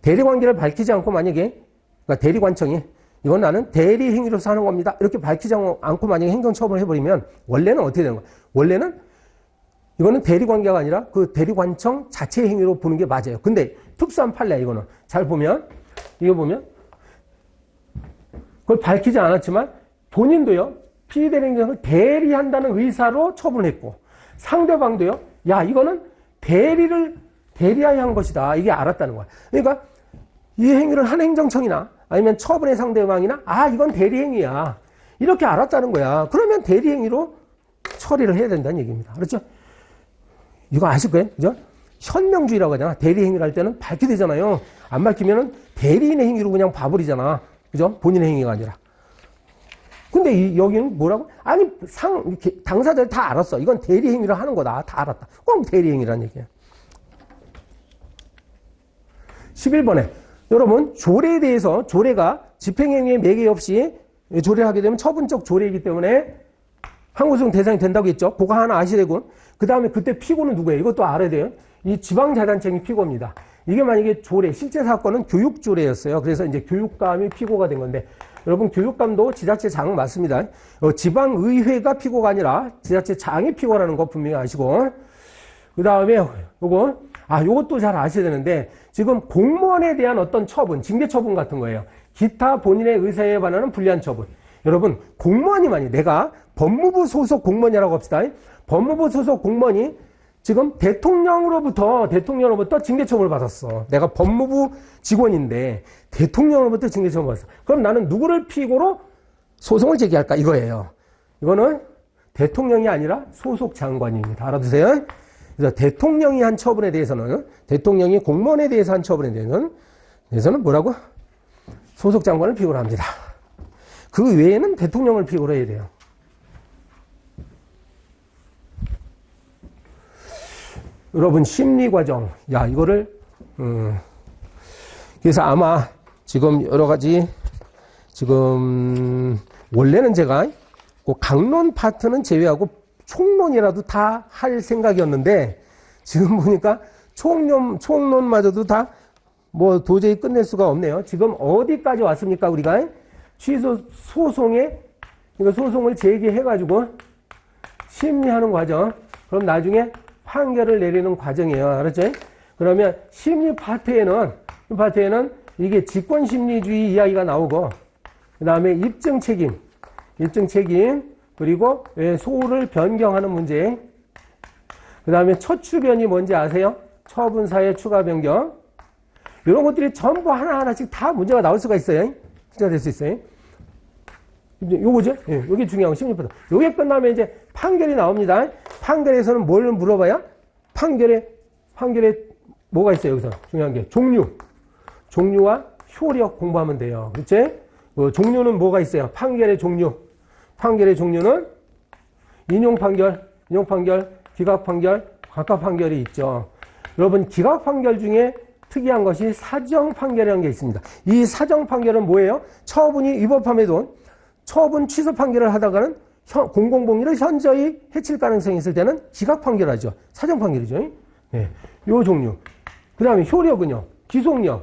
대리관계를 밝히지 않고 만약에 그러니까 대리관청이 이건 나는 대리행위로서 하는 겁니다. 이렇게 밝히지 않고 만약에 행정처분을 해버리면 원래는 어떻게 되는 거야? 원래는 이거는 대리관계가 아니라 그 대리관청 자체의 행위로 보는 게 맞아요. 근데 특수한 판례야 이거는. 잘 보면 이거 보면 그걸 밝히지 않았지만 본인도요. 피의대리행정을 대리한다는 의사로 처분했고 상대방도요. 야, 이거는 대리하여 한 것이다. 이게 알았다는 거야. 그러니까 이 행위를 한 행정청이나 아니면 처분의 상대방이나 이건 대리행위야. 이렇게 알았다는 거야. 그러면 대리행위로 처리를 해야 된다는 얘기입니다. 그렇죠? 이거 아실 거예요? 그죠? 현명주의라고 하잖아. 대리행위를 할 때는 밝혀되잖아요. 안 밝히면은 대리인의 행위로 그냥 봐버리잖아. 그죠? 본인의 행위가 아니라. 근데 여기는 뭐라고? 아니, 당사자들 다 알았어. 이건 대리행위를 하는 거다. 다 알았다. 그럼 대리행위라는 얘기야. 11번에 여러분 조례에 대해서 조례가 집행행위에 매개 없이 조례를 하게 되면 처분적 조례이기 때문에 항고소송 대상이 된다고 했죠. 그거 하나 아셔야 되고 그 다음에 그때 피고는 누구예요? 이것도 알아야 돼요. 이 지방자단청이 피고입니다. 이게 만약에 조례, 실제 사건은 교육조례였어요. 그래서 이제 교육감이 피고가 된 건데 여러분 교육감도 지자체장 맞습니다. 지방의회가 피고가 아니라 지자체장이 피고라는 거 분명히 아시고 그 다음에 요것도 잘 아셔야 되는데 지금 공무원에 대한 어떤 처분, 징계처분 같은 거예요. 기타 본인의 의사에 반하는 불리한 처분. 여러분 공무원이 내가 법무부 소속 공무원이라고 합시다. 법무부 소속 공무원이 지금 대통령으로부터 징계처분을 받았어. 내가 법무부 직원인데 대통령으로부터 징계처분을 받았어. 그럼 나는 누구를 피고로 소송을 제기할까? 이거예요. 이거는 대통령이 아니라 소속 장관입니다. 알아두세요. 그래서 대통령이 한 처분에 대해서는 대통령이 공무원에 대해서 한 처분에 대해서는 뭐라고? 소속 장관을 피고로 합니다. 그 외에는 대통령을 피고로 해야 돼요. 여러분 심리과정 이거를 그래서 아마 지금 여러 가지 지금 원래는 제가 그 강론 파트는 제외하고 총론이라도 다 할 생각이었는데 지금 보니까 총론마저도 다 뭐 도저히 끝낼 수가 없네요. 지금 어디까지 왔습니까? 우리가 취소 소송에 소송을 제기해가지고 심리하는 과정. 그럼 나중에 판결을 내리는 과정이에요. 알았죠? 그러면 심리 파트에는 이게 직권심리주의 이야기가 나오고 그 다음에 입증 책임 그리고 소를 변경하는 문제 그 다음에 처추변이 뭔지 아세요? 처분사의 추가 변경 이런 것들이 전부 하나하나씩 다 문제가 나올 수가 있어요. 진짜 될 수 있어요. 요거죠? 요게 중요한 거 심리파트. 요게 끝나면 이제 판결이 나옵니다. 판결에서는 뭘 물어봐야? 판결에 뭐가 있어요? 여기서 중요한 게 종류와 효력 공부하면 돼요. 그렇지? 종류는 뭐가 있어요? 판결의 종류는 인용 판결, 기각 판결, 각각 판결이 있죠. 여러분 기각 판결 중에 특이한 것이 사정 판결이라는 게 있습니다. 이 사정 판결은 뭐예요? 처분이 위법함에도 처분 취소 판결을 하다가는 공공복리를 현저히 해칠 가능성이 있을 때는 기각 판결하죠. 사정 판결이죠. 요 종류. 그 다음에 효력은요. 기속력,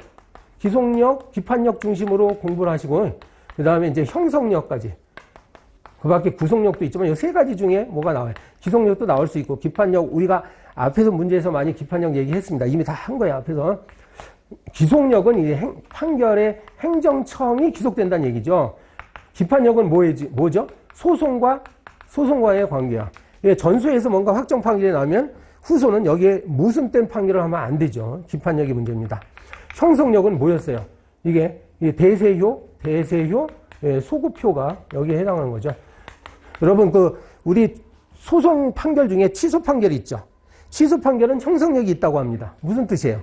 기판력 중심으로 공부를 하시고 그 다음에 이제 형성력까지. 그 밖에 구속력도 있지만 이 세 가지 중에 뭐가 나와요. 기속력도 나올 수 있고 기판력 우리가 앞에서 문제에서 많이 기판력 얘기했습니다. 이미 다 한 거예요. 앞에서. 기속력은 이 판결의 행정청이 기속된다는 얘기죠. 기판력은 뭐죠? 소송과의 관계야. 전소에서 뭔가 확정 판결이 나면 후소는 여기에 무슨된 판결을 하면 안 되죠. 기판력이 문제입니다. 형성력은 뭐였어요? 이게 대세효, 소급효가 여기에 해당하는 거죠. 여러분 우리 소송 판결 중에 취소 판결이 있죠. 취소 판결은 형성력이 있다고 합니다. 무슨 뜻이에요?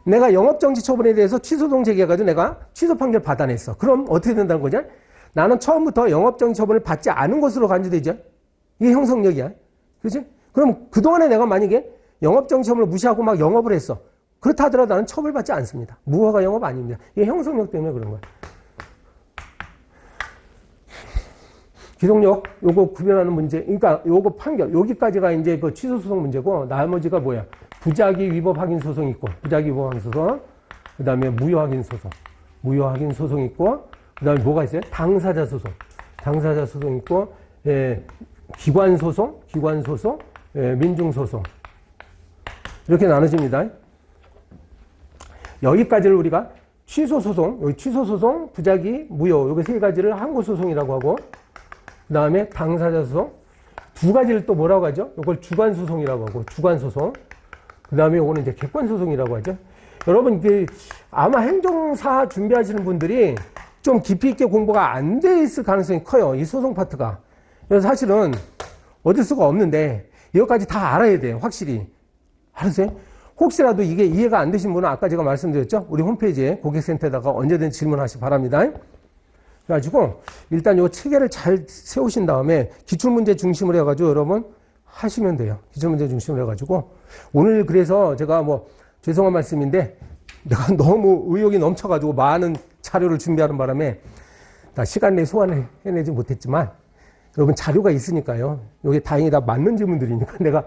내가 영업정지 처분에 대해서 취소송 제기해가지고 내가 취소 판결 받아냈어. 그럼 어떻게 된다는 거냐? 나는 처음부터 영업정지 처분을 받지 않은 것으로 간주되죠. 이게 형성력이야. 그렇지? 그럼 그동안에 내가 만약에 영업정지 처분을 무시하고 막 영업을 했어. 그렇다 하더라도 나는 처벌받지 않습니다. 무허가 영업 아닙니다. 이게 형성력 때문에 그런 거야. 기속력, 요거 구별하는 문제. 그러니까 요거 판결, 여기까지가 이제 그 취소소송 문제고, 나머지가 뭐야? 부작위 위법 확인 소송 있고, 부작위 위법 확인 소송. 그 다음에 무효 확인 소송 있고, 그 다음에 뭐가 있어요? 당사자 소송 있고, 기관 소송, 민중 소송. 이렇게 나눠집니다. 여기까지를 우리가 취소 소송, 부작위, 무효, 요게 세 가지를 항고 소송이라고 하고, 그 다음에 당사자 소송, 두 가지를 또 뭐라고 하죠? 이걸 주관 소송이라고 하고, 주관 소송. 그 다음에 요거는 이제 객관 소송이라고 하죠. 여러분, 아마 행정사 준비하시는 분들이 좀 깊이 있게 공부가 안 돼 있을 가능성이 커요. 이 소송 파트가. 그래서 사실은 얻을 수가 없는데, 이것까지 다 알아야 돼요. 확실히. 알았어요? 혹시라도 이게 이해가 안 되신 분은 아까 제가 말씀드렸죠? 우리 홈페이지에 고객센터에다가 언제든지 질문하시기 바랍니다. 그래가지고 일단 요 체계를 잘 세우신 다음에 기출문제 중심으로 해가지고 여러분 하시면 돼요. 기출문제 중심으로 해가지고 오늘 그래서 제가 뭐 죄송한 말씀인데 내가 너무 의욕이 넘쳐가지고 많은 자료를 준비하는 바람에 다 시간 내에 소화를 해내지 못했지만 여러분 자료가 있으니까요. 이게 다행히 다 맞는 질문들이니까 내가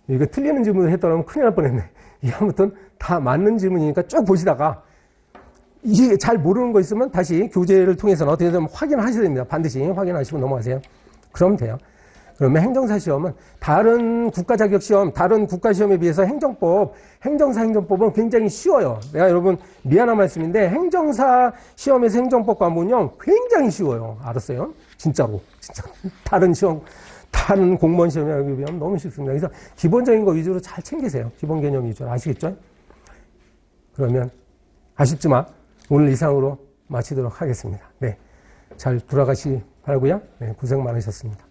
이거 틀리는 질문을 했더라면 큰일 날 뻔했네. 이게 아무튼 다 맞는 질문이니까 쭉 보시다가 이게 잘 모르는 거 있으면 다시 교재를 통해서는 어떻게든 확인하셔야 됩니다. 반드시 확인하시고 넘어가세요. 그러면 돼요. 그러면 행정사 시험은 다른 국가 자격 시험, 다른 국가 시험에 비해서 행정사 행정법은 굉장히 쉬워요. 내가 여러분 미안한 말씀인데 행정사 시험에서 행정법 과목은요 굉장히 쉬워요. 알았어요? 진짜로. 진짜 다른 시험, 다른 공무원 시험에 비하면 너무 쉽습니다. 그래서 기본적인 거 위주로 잘 챙기세요. 기본 개념 위주로. 아시겠죠? 그러면 아쉽지만 오늘 이상으로 마치도록 하겠습니다. 네. 잘 돌아가시기 바라고요. 네, 고생 많으셨습니다.